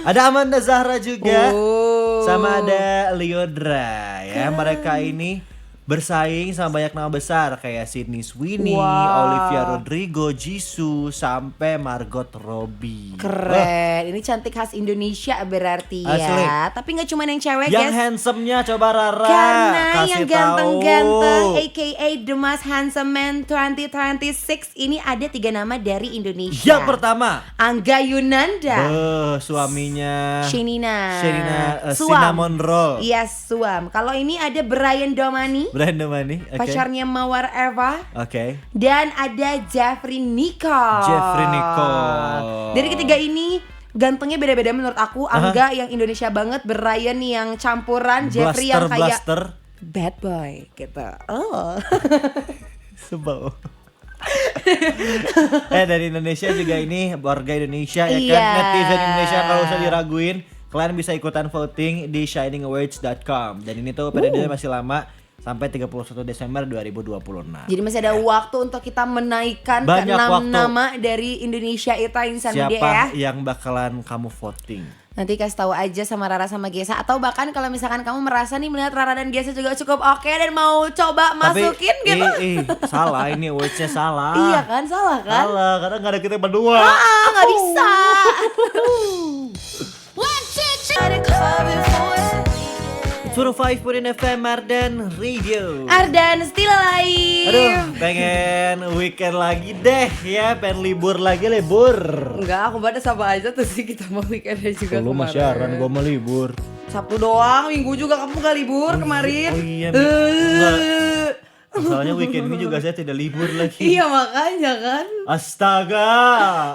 G: Ada Amanda Zahra juga.
H: Oh.
G: Sama ada Liodra ya. Mereka ini bersaing sama banyak nama besar kayak Sydney Sweeney,
H: Wow.
G: Olivia Rodrigo, Jisoo, sampai Margot Robbie.
H: Keren. Ini cantik khas Indonesia berarti
G: Asli.
H: ya. Tapi nggak cuma yang cewek,
G: Yang
H: guys.
G: handsome-nya coba Rara
H: Karena
G: kasih
H: yang ganteng-ganteng
G: tahu.
H: aka The Most Handsome Man 2026 ini ada 3 nama dari Indonesia.
G: Yang pertama,
H: Angga Yunanda,
G: suaminya
H: Shenina Suam.
G: Cinnamon Roll.
H: Iya, Suam. Kalau ini ada Brian Domani,
G: Brand Money. Oke.
H: pacarnya Mawar Eva.
G: Oke.
H: Dan ada Jeffrey Nicole.
G: Jeffrey Nicole.
H: Dari ketiga ini gantengnya beda-beda menurut aku. Angga yang Indonesia banget, Brian yang campuran, Jeffrey yang kayak
G: Blaster.
H: bad boy gitu. Oh.
G: Sebel. Dari Indonesia juga ini, warga Indonesia ya kan,
H: Iya.
G: netizen Indonesia, kalau usah diraguin, kalian bisa ikutan voting di shiningawards.com. Dan ini tuh periode masih lama, sampai 31 Desember 2026.
H: Jadi masih ada waktu untuk kita menaikkan
G: Banyak
H: ke 6
G: waktu.
H: nama dari Indonesia itu insan media ya.
G: Siapa yang bakalan kamu voting?
H: Nanti kasih tahu aja sama Rara sama Gesa, atau bahkan kalau misalkan kamu merasa nih melihat Rara dan Gesa juga cukup oke dan mau coba masukin gitu.
G: Salah ini words-nya salah.
H: Iya kan, salah kan?
G: Salah, karena gak ada kita berdua.
H: Nggak bisa.
G: 105.9 FM Ardan Radio.
H: Ardan still alive.
G: Aduh, pengen weekend lagi deh ya, pengen libur.
H: Enggak, aku pada sama aja tuh sih, kita mau weekendnya juga
G: Lu
H: kemarin.
G: masyaran, gua mau libur.
H: Sabtu doang, Minggu juga kamu gak libur kemarin.
G: Oh iya, enggak. Masalahnya weekend ini juga saya tidak libur lagi.
H: Iya makanya kan.
G: Astaga.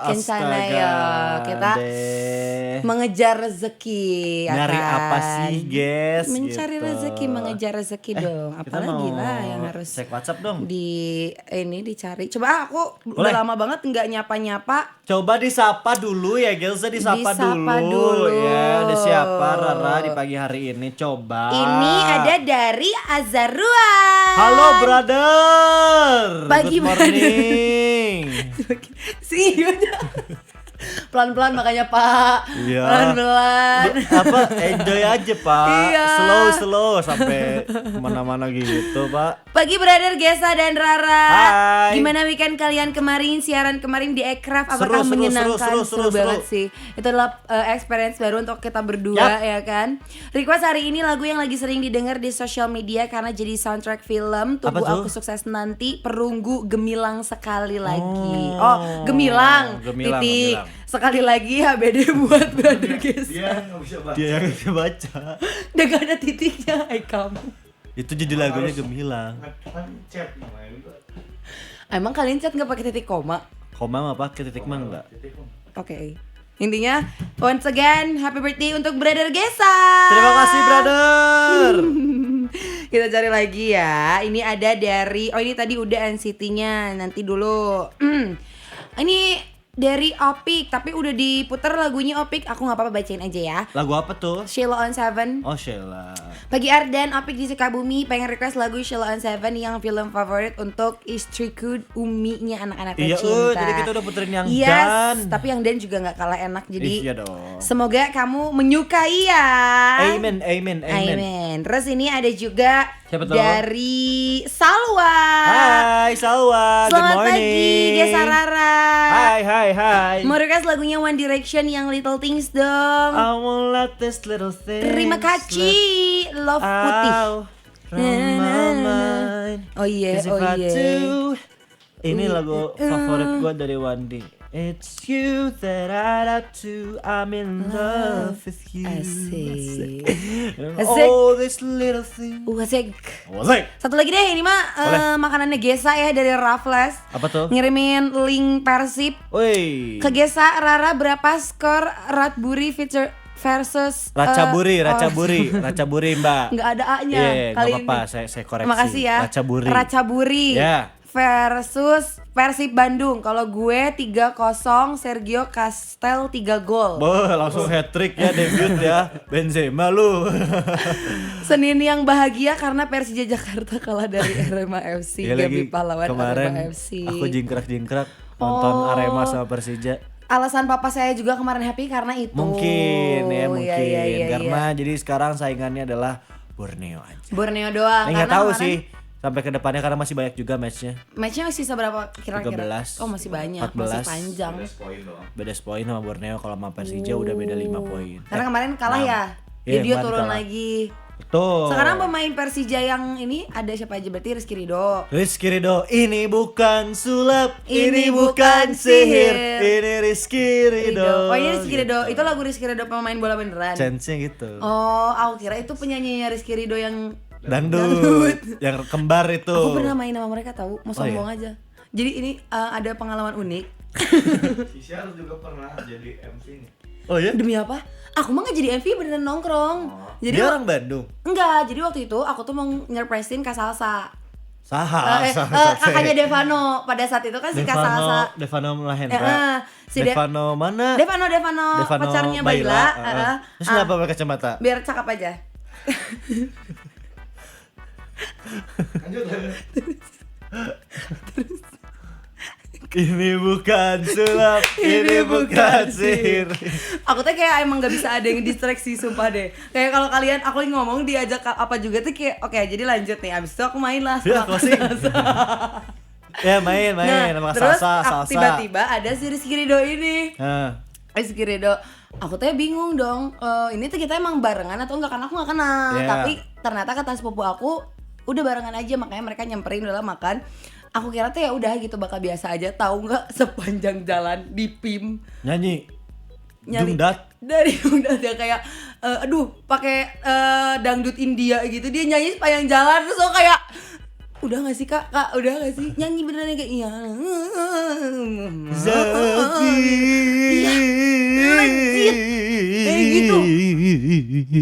H: Kencana ya, kita
G: deh.
H: mengejar rezeki. Ya
G: Nyari
H: kan?
G: apa sih, guys?
H: Mencari
G: gitu.
H: rezeki, mengejar rezeki dong.
G: Kita
H: Apalagi
G: mau
H: lah yang harus
G: cek WhatsApp dong.
H: dicari. Coba aku
G: Boleh.
H: udah lama banget nggak nyapa-nyapa.
G: Coba disapa dulu ya, Gelsa, disapa dulu. Ya, ada siapa Rara di pagi hari ini? Coba.
H: Ini ada dari Azarua.
G: Halo brother.
H: Pagi,
G: Good morning.
H: Sih udah. Pelan-pelan makanya Pak.
G: Iya.
H: Pelan-pelan.
G: Apa enjoy aja Pak.
H: Iya.
G: Slow sampai kemana-mana gitu Pak.
H: Pagi brother Gesa dan Rara.
G: Hai.
H: Gimana weekend kalian kemarin? Siaran kemarin di Ekraf apakah
G: Seru,
H: menyenangkan?
G: seru.
H: Banget sih. Itu adalah experience baru untuk kita berdua ya kan. Request hari ini lagu yang lagi sering didengar di sosial media karena jadi soundtrack film Tunggu
G: Apa tuh?
H: Aku Sukses Nanti, Perunggu Gemilang Sekali Lagi. Gemilang.
G: Gemilang,
H: Titik.
G: Gemilang.
H: Sekali lagi HBD buat brother Gesa.
I: Dia nggak bisa baca.
G: Dia yang bisa baca.
H: Udah gak ada titiknya, hai kamu.
G: Itu jadi lagunya Gemilang.
I: Kan chat namanya itu.
H: Emang kalian chat gak pakai titik koma?
G: Koma mah pakai titik mah enggak?
H: Oke. Intinya once again happy birthday untuk brother Gesa.
G: Terima kasih brother.
H: Kita cari lagi ya. Ini ada dari ini tadi udah NCT-nya. Nanti dulu. Ini dari Opik, tapi udah diputar lagunya Opik. Aku nggak apa-apa bacain aja ya.
G: Lagu apa tuh?
H: Sheila on Seven.
G: Oh Sheila.
H: Pagi Ardan, Opik di Sukabumi pengen request lagu Sheila on Seven yang film favorit untuk istriku Umi-nya anak-anak
G: Iya,
H: tercinta.
G: jadi kita udah puterin yang
H: Yes,
G: Dan.
H: tapi yang Dan juga nggak kalah enak. Jadi
G: Iya dong.
H: semoga kamu menyukai ya. Amen. Terus ini ada juga
G: Siapa tuh?
H: dari Salwa.
G: Hai Salwa, good
H: Selamat
G: morning.
H: pagi, Gesa Rara.
G: Hai.
H: Mau request lagunya One Direction yang Little Things dong.
G: I won't let this little thing
H: Terima kasih. Love putih.
G: from my mind.
H: Oh iya,
G: 'Cause if
H: oh
G: I
H: iya.
G: do, ini lagu favorit gua dari Wandi. It's you that I love to, I'm in love with you.
H: Asik.
G: And
H: Asik.
G: all this little thing.
H: Asik.
G: Asik.
H: Satu lagi deh, ini mah makanannya Gesa ya dari Raffles.
G: Apa tuh?
H: Ngirimin link Persib
G: Woi.
H: ke Gesa. Rara berapa skor Radbury versus
G: Raca Buri Mbak.
H: Nggak ada A-nya
G: Iya,
H: kali
G: nggak apa-apa,
H: ini.
G: saya koreksi.
H: Makasih ya. Raca Buri
G: Ya.
H: versus Persib Bandung. Kalau gue 3-0, Sergio Castel 3 gol.
G: Langsung hat-trick ya, debut ya. Benzema lu.
H: Senin yang bahagia karena Persija Jakarta kalah dari Arema FC.
G: Ya,
H: Gabi
G: lagi
H: pahlawan
G: kemarin
H: Arema FC.
G: aku jingkrak nonton Arema sama Persija.
H: Alasan papa saya juga kemarin happy karena itu.
G: Mungkin.
H: Iya.
G: Karena jadi sekarang saingannya adalah Borneo aja.
H: Borneo doang.
G: Nggak
H: karena
G: tahu
H: kemarin
G: sih sampai ke depannya karena masih banyak juga matchnya.
H: Matchnya sisa berapa kira-kira?
G: 13.
H: Oh masih banyak,
G: 14.
H: masih panjang.
G: Beda poin sama Borneo, kalau sama Persija udah beda 5 poin.
H: Karena kemarin kalah
G: 6.
H: ya.
G: Iya,
H: Jadi dia
G: kemarin
H: turun
G: kalah.
H: lagi.
G: Betul.
H: Sekarang pemain Persija yang ini ada siapa aja? Berarti Rizky Ridho.
G: Rizky Ridho, ini bukan sulap,
H: Ini
G: ini
H: bukan
G: bukan
H: sihir.
G: sihir, ini Rizky Ridho.
H: Oh ini Rizky Ridho. Itu lagu Rizky Ridho pemain bola beneran.
G: Chance-nya gitu.
H: Oh, aku kira itu penyanyinya Rizky Ridho yang
G: Dangdut, yang kembar itu.
H: Aku pernah main sama mereka tahu, mau sombong
G: iya?
H: aja. Jadi ini ada pengalaman unik.
I: Si Syar juga pernah jadi MC nih.
G: Oh ya?
H: Demi apa? Aku mah gak jadi MV beneran nongkrong. Jadi
G: Dia orang Bandung.
H: enggak, jadi waktu itu aku tuh mau nyerpresin Kak Salsa.
G: Saha.
H: Kakaknya Devano pada saat itu kan si Kak Salsa.
G: Devano Mahendra.
H: Si
G: Devano mana?
H: Devano
G: Devano
H: pacarnya Baila.
G: Terus kenapa pakai kacamata?
H: Biar cakep aja.
I: Lanjut.
G: Ini bukan sulap, ini bukan sihir.
H: Aku tuh kayak emang gak bisa ada yang distraksi sumpah deh. Kayak kalau kalian aku lagi ngomong diajak apa juga tuh kayak oke jadi lanjut nih. Abis itu aku main lah.
G: Ya, closing. Ya main sama
H: terus
G: salsa.
H: tiba-tiba ada si Rizky Ridho ini. Rizky Ridho, aku tuh bingung dong. Ini tuh kita emang barengan atau enggak, karena aku nggak kenal.
G: Yeah.
H: Tapi ternyata kata sepupu aku udah barengan aja, makanya mereka nyamperin udah makan. Aku kira tuh ya udah gitu bakal biasa aja. Tahu nggak sepanjang jalan di PIM
G: Nyanyi
H: nyari
G: Dungdat.
H: dari udah ada kayak pakai dangdut India gitu, dia nyanyi sepanjang jalan. Terus aku kayak udah gak sih kak udah gak sih nyanyi beneran kayak iya
G: Zafi.
H: Legit kayak gitu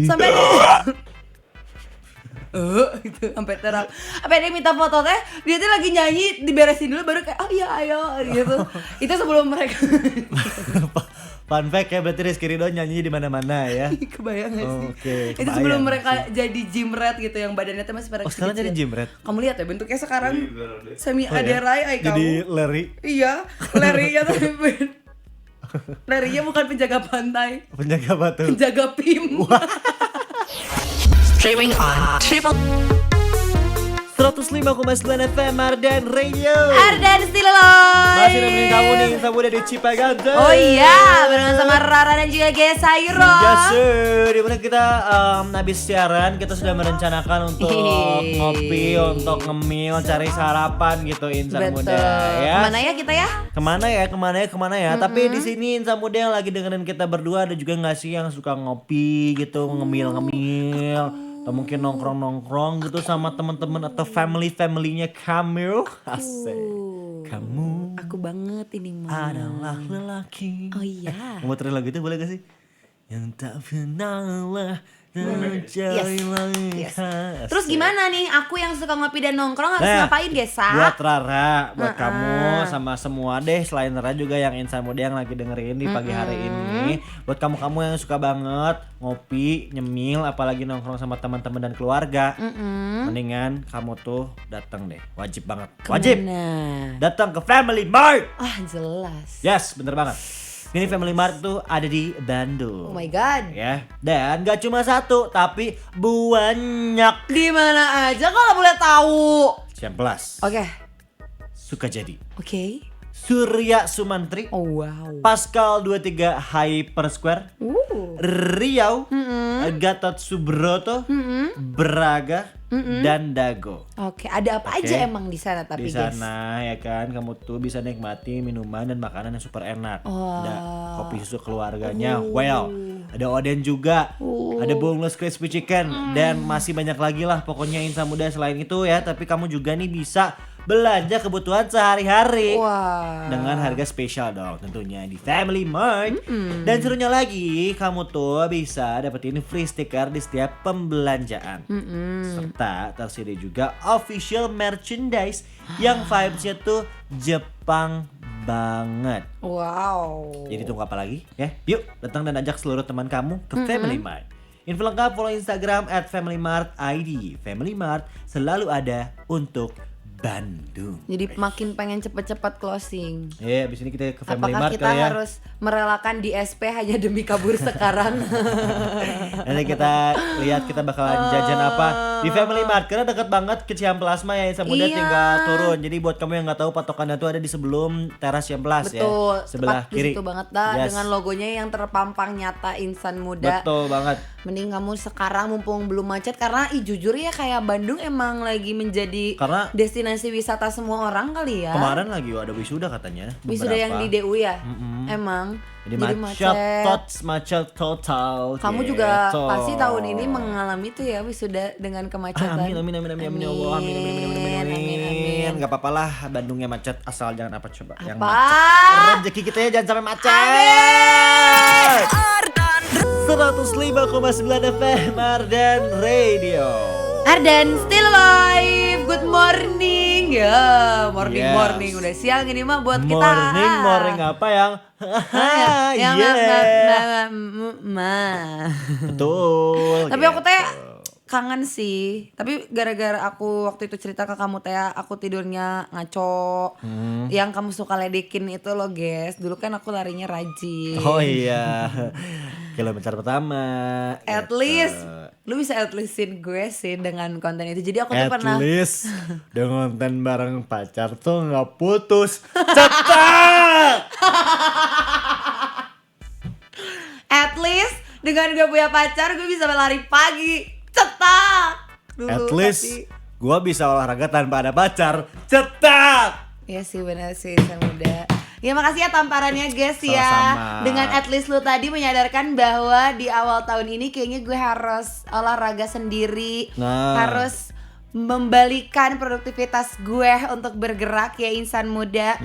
H: sampai gitu sampai terang, sampai dia minta foto teh, dia tuh lagi nyanyi diberesin dulu baru kayak oh iya ayo gitu. Itu sebelum mereka
G: Fun fact ya, berarti Rizky Ridho nyanyi di mana-mana ya.
H: kebayang gak sih?
G: Oke,
H: Itu
G: kebayang
H: sebelum mereka jadi gymrat gitu, yang badannya tuh masih pada
G: Oh, sekarang jadi gymrat?
H: Kamu lihat ya bentuknya sekarang semi
G: Oh, ya?
H: aderai ay kamu.
G: Jadi Larry.
H: Iya, Larry-nya tapi Larry-nya bukan penjaga pantai,
G: Penjaga batu.
H: penjaga PIM.
C: Streaming on Triple
G: 105,9 FM Ardan Radio.
H: Ardan Still Alive.
G: Masih nemenin kamu nih, kamu udah di Cipaganti.
H: Oh iya, barengan sama Rara dan juga Gesairo.
G: Yes sir, dimana kita habis siaran, kita sudah merencanakan untuk ngopi, untuk ngemil, cari sarapan gitu insan
H: Betul.
G: muda ya.
H: Kemana ya kita ya?
G: Kemana ya? Tapi di sini insan muda yang lagi dengerin kita berdua ada juga nggak sih yang suka ngopi gitu, ngemil-ngemil. Atau mungkin nongkrong-nongkrong gitu sama teman-teman atau family-nya kamu. Asik. Kamu
H: Aku banget ini mah.
G: adalah lelaki.
H: Oh iya.
G: Mau muterin lagu itu boleh gak sih? Yang tak pernah terjadi lagi.
H: Terus gimana nih aku yang suka ngopi dan nongkrong harus
G: Nah,
H: ngapain Gesa?
G: Buat Rara, buat kamu sama semua deh, selain Rara juga yang insan muda yang lagi dengerin di pagi hari ini. Buat kamu-kamu yang suka banget ngopi, nyemil, apalagi nongkrong sama teman-teman dan keluarga, mendingan kamu tuh datang deh, wajib banget. Wajib datang ke Family Mart.
H: Ah jelas.
G: Yes, bener banget. Ini Family Mart tuh ada di Bandung.
H: Oh my god.
G: Ya, dan gak cuma satu, tapi banyak.
H: Di mana aja kalau boleh tahu?
G: Ciamplas,
H: Oke.
G: Sukajadi,
H: Oke.
G: Surya Sumantri,
H: Oh wow.
G: Pascal 23 Hyper Square, Riau, Gatot Subroto, Braga, dan Dago.
H: Oke, ada apa
G: Oke.
H: aja emang di sana tapi
G: Di
H: guys?
G: sana ya kan kamu tuh bisa nikmati minuman dan makanan yang super enak. Ada kopi susu keluarganya, well, ada oden juga, ada boneless crispy chicken dan masih banyak lagi lah pokoknya insan muda selain itu ya. Tapi kamu juga nih bisa belanja kebutuhan sehari-hari dengan harga spesial dong tentunya di Family Mart. Dan serunya lagi kamu tuh bisa dapetin free sticker di setiap pembelanjaan. Serta tersedia juga official merchandise yang vibes-nya tuh Jepang banget.
H: Wow.
G: Jadi tunggu apa lagi ya? Yuk datang dan ajak seluruh teman kamu ke Family Mart. Info lengkap follow Instagram @FamilyMartID. Family Mart selalu ada untuk Bandung.
H: Jadi makin pengen cepet-cepet closing.
G: Ya, abis ini kita ke Family
H: Apakah
G: Mart
H: kita
G: kali ya.
H: harus merelakan di SP hanya demi kabur sekarang?
G: Nanti kita lihat kita bakalan jajan apa di Family Mart karena dekat banget ke Ciamplas mah ya, insan muda
H: Iya.
G: tinggal turun. Jadi buat kamu yang nggak tahu patokannya tuh ada di sebelum teras Ciamplas ya.
H: Betul.
G: Sebelah
H: tepat di
G: kiri.
H: situ banget dah
G: Yes.
H: dengan logonya yang terpampang nyata insan muda.
G: Betul banget.
H: Mending kamu sekarang mumpung belum macet karena jujur ya kayak Bandung emang lagi menjadi
G: Karena
H: destinasi wisata semua orang kali ya.
G: kemarin lagi ada wisuda katanya.
H: Wisuda yang di DU ya. Emang
G: Jadi macet total.
H: Kamu juga
G: gitu.
H: pasti tahun ini mengalami tuh ya wisuda dengan kemacetan.
G: Amin ya Allah. Amin. Gak apa-apa lah Bandungnya macet asal jangan apa coba yang macet. Rezeki kita ya jangan sampai macet. 105,9 FM Ardan Radio.
H: Ardan Still Alive. Good morning. Ya, morning udah siang ini mah buat kita.
G: Morning apa yang
H: yang
G: yeah.
H: ma.
G: Betul.
H: Tapi aku teh kangen sih. Tapi gara-gara aku waktu itu cerita ke kamu teh, aku tidurnya ngaco. Yang kamu suka ledekin itu loh, guys. Dulu kan aku larinya rajin.
G: Oh iya. Kilometer pertama.
H: At
G: gitu.
H: least lu bisa at leastin gue sih dengan konten itu. Jadi aku tuh
G: At
H: pernah
G: least dengan konten bareng pacar tuh nggak putus. Cetak.
H: at least dengan gue punya pacar gue bisa lari pagi. Cetak. Dulu,
G: At least
H: tapi-
G: gua bisa olahraga tanpa ada pacar. Cetak.
H: Iya sih benar sih Insan Muda. Ya makasih ya tamparannya guys ya.
G: Sama-sama.
H: Dengan at least lu tadi menyadarkan bahwa di awal tahun ini kayaknya gue harus olahraga sendiri.
G: Nah.
H: Harus membalikan produktivitas gue untuk bergerak ya Insan Muda.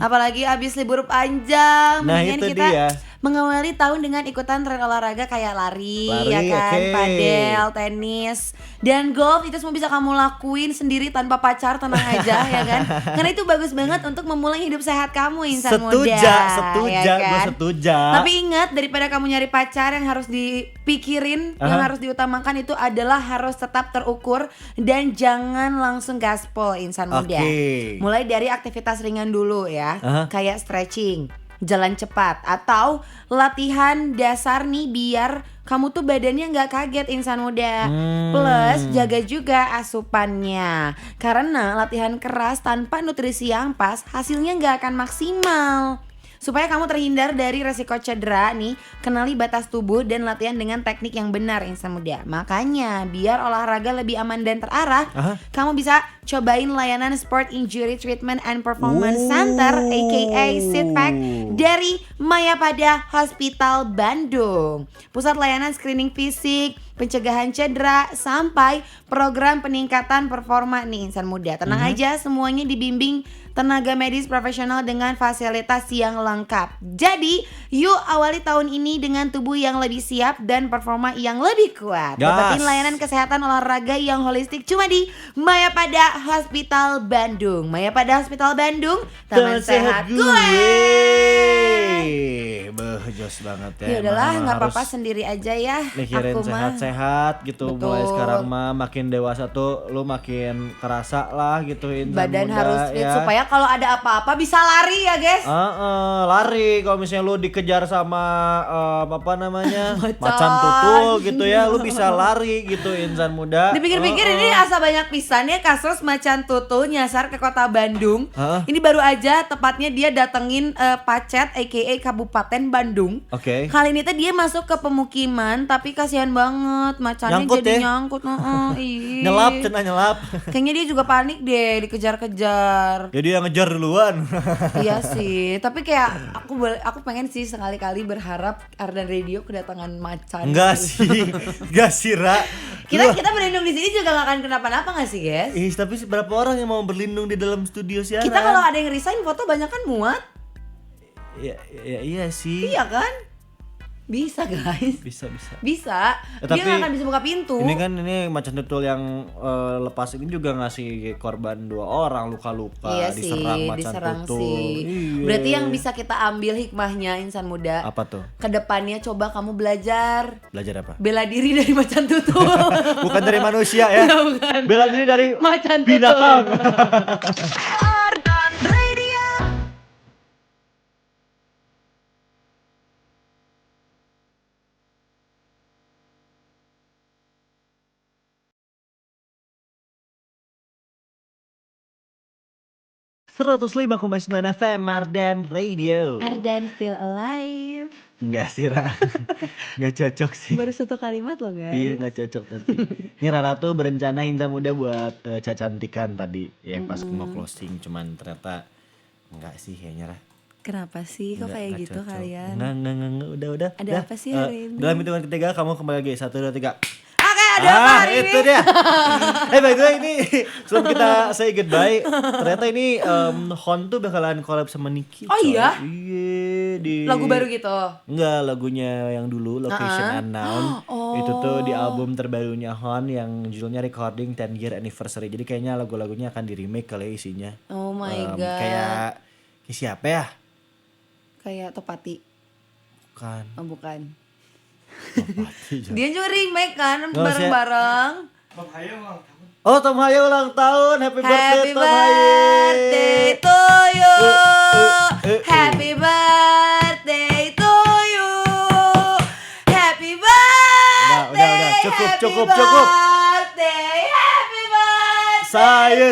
H: Apalagi abis libur panjang.
G: Nah,
H: mendingan
G: itu
H: kita
G: dia.
H: mengawali tahun dengan ikutan tren olahraga kayak lari ya
G: Lari,
H: kan,
G: oke.
H: padel, tenis, dan golf. Itu semua bisa kamu lakuin sendiri tanpa pacar, tenang aja ya kan. Karena itu bagus banget untuk memulai hidup sehat kamu Insan Muda.
G: Setuju,
H: ya
G: gue
H: kan?
G: setuju.
H: Tapi ingat, daripada kamu nyari pacar, yang harus dipikirin, yang harus diutamakan itu adalah harus tetap terukur dan jangan langsung gaspol Insan Muda.
G: Oke.
H: Mulai dari aktivitas ringan dulu ya,
G: Aha.
H: kayak stretching, jalan cepat, atau latihan dasar nih biar kamu tuh badannya nggak kaget Insan Muda. Plus jaga juga asupannya, karena latihan keras tanpa nutrisi yang pas hasilnya nggak akan maksimal. Supaya kamu terhindar dari resiko cedera nih, kenali batas tubuh dan latihan dengan teknik yang benar Insan Muda. Makanya biar olahraga lebih aman dan terarah, kamu bisa cobain layanan Sport Injury Treatment and Performance Center aka SITPAC dari Mayapada Hospital Bandung. Pusat layanan screening fisik, pencegahan cedera, sampai program peningkatan performa nih Insan Muda. Tenang aja, semuanya dibimbing tenaga medis profesional dengan fasilitas yang lengkap. Jadi, yuk awali tahun ini dengan tubuh yang lebih siap dan performa yang lebih kuat.
G: Gas.
H: Dapatin layanan kesehatan olahraga yang holistik cuma di Mayapada Hospital Bandung. Mayapada Hospital Bandung, teman sehat gue.
G: Beuh, jos banget ya.
H: Ya udahlah,
G: Emang
H: nggak apa-apa,
G: harus
H: sendiri aja ya.
G: mikirin
H: Aku mah.
G: sehat-sehat gitu.
H: Betul.
G: Mulai sekarang mah makin dewasa tuh lu makin kerasa lah gitu Insan
H: Badan
G: Muda,
H: harus fit
G: ya.
H: supaya kalau ada apa-apa bisa lari ya guys.
G: Lari kalau misalnya lu dikejar sama apa namanya
H: Macan.
G: macan tutul gitu ya, lu bisa lari gitu Insan Muda.
H: Dipikir-pikir ini asa banyak pisan ya kasus macan tutul nyasar ke kota Bandung.
G: Heeh.
H: Ini baru aja tepatnya dia datengin Pacet aka Kabupaten Bandung.
G: Oke.
H: Kali ini tuh dia masuk ke pemukiman tapi kasihan banget macannya
G: Nyangkut
H: jadi
G: ya?
H: nyangkut. Ih.
G: Nyelap, cenah nyelap.
H: Kayaknya dia juga panik deh dikejar-kejar.
G: Jadi yang ngejar duluan.
H: Iya sih, tapi kayak aku pengen sih sekali-kali berharap Ardan Radio kedatangan macan.
G: Enggak sih. Enggak sih, Ra.
H: Kita berlindung di sini juga gak akan kenapa-napa gak sih, guys?
G: Tapi berapa orang yang mau berlindung di dalam studio siaran?
H: Kita kalau ada yang resign foto banyak kan muat.
G: Iya sih.
H: Iya kan? Bisa guys. Bisa.
G: Tapi
H: Dia gak akan bisa buka pintu.
G: Ini macan tutul yang lepas ini juga ngasih korban 2 orang luka-luka,
H: Iya sih,
G: diserang macan
H: diserang
G: tutul.
H: sih.
G: Iya.
H: Berarti yang bisa kita ambil hikmahnya Insan Muda.
G: Apa tuh?
H: Kedepannya coba kamu belajar
G: Belajar apa?
H: bela diri dari macan tutul.
G: Bukan dari manusia ya.
H: Bukan.
G: Bela diri dari
H: Macan tutul.
G: binatang.
C: Ardan Radio.
G: FM Ardan Radio.
H: Ardan still alive.
G: Enggak sih, Ra. Enggak cocok sih.
H: Baru satu kalimat loh guys.
G: Iya, nggak cocok nanti. Ini Rara tuh berencana Insan Muda buat cacantikan tadi ya pas mau closing, cuman ternyata enggak sih kayaknya, Ra.
H: Kenapa sih kok kayak
G: Nggak
H: gitu
G: cocok.
H: kalian?
G: Enggak, udah.
H: Ada
G: Dah.
H: apa sih hari ini?
G: Dalam hitungan ketiga kamu kembali lagi 1, 2, 3.
H: Oke, ada apa hari
G: itu
H: ini?
G: dia. By the way ini sebelum kita say goodbye, ternyata ini Hon tuh bakalan collab sama Niki.
H: Oh
G: coy.
H: iya?
G: Iya, di
H: Lagu baru gitu.
G: Enggak, lagunya yang dulu Location Unknown. Itu tuh di album terbarunya Hon yang judulnya Recording 10 Year Anniversary. Jadi kayaknya lagu-lagunya akan di remake kali ya isinya.
H: Oh my god.
G: Kayak siapa ya?
H: Kayak Topati.
G: Bukan.
H: Oh bukan. Dia juga remake kan
G: Nggak usah.
H: bareng-bareng.
I: Bob Hayo ulang tahun.
G: Oh, Tom Haye ulang tahun. Happy birthday
H: Happy
G: Tom Haye.
H: birthday to you. Happy birthday to you. Happy birthday.
G: Udah. Cukup.
H: Birthday. Happy birthday.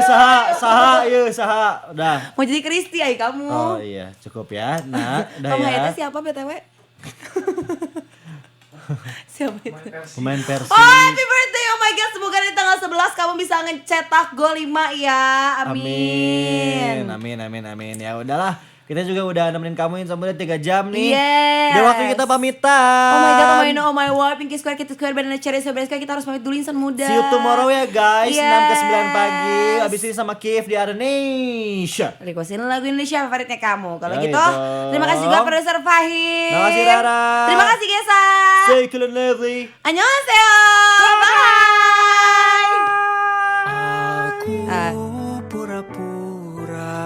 G: Saha. Udah.
H: Mau jadi Kristi ay kamu.
G: Oh iya, cukup ya. Nah, udah
H: Tom
G: ya.
H: Haye itu siapa BTW? Siapa itu?
G: Pemain Persib.
H: Oh, happy birthday. Oh my god, semoga di tanggal 11 kamu bisa ngecetak gol 5 ya. Amin.
G: Amin. Ya udahlah. Kita juga udah nemenin kamu sampai 3 jam nih.
H: Yes.
G: Udah waktu kita pamitan.
H: Oh my god, oh my word, Pinky Square, Kitty Square, Banana Cherry, Sebelas Square, kita harus pamit dulu Insan Muda.
G: See you tomorrow ya guys, 6 ke 9 pagi.
H: Yes.
G: Abis ini sama Kiev di Indonesia.
H: Requestin lagu Indonesia favoritnya kamu. Kalau
G: Ya,
H: gitu,
G: itu.
H: terima kasih juga produser Fahim.
G: Terima kasih, Rara.
H: Terima kasih Gesa.
G: Stay cool and lovely.
H: Annyeonghaseyo. Bye.
C: Aku pura-pura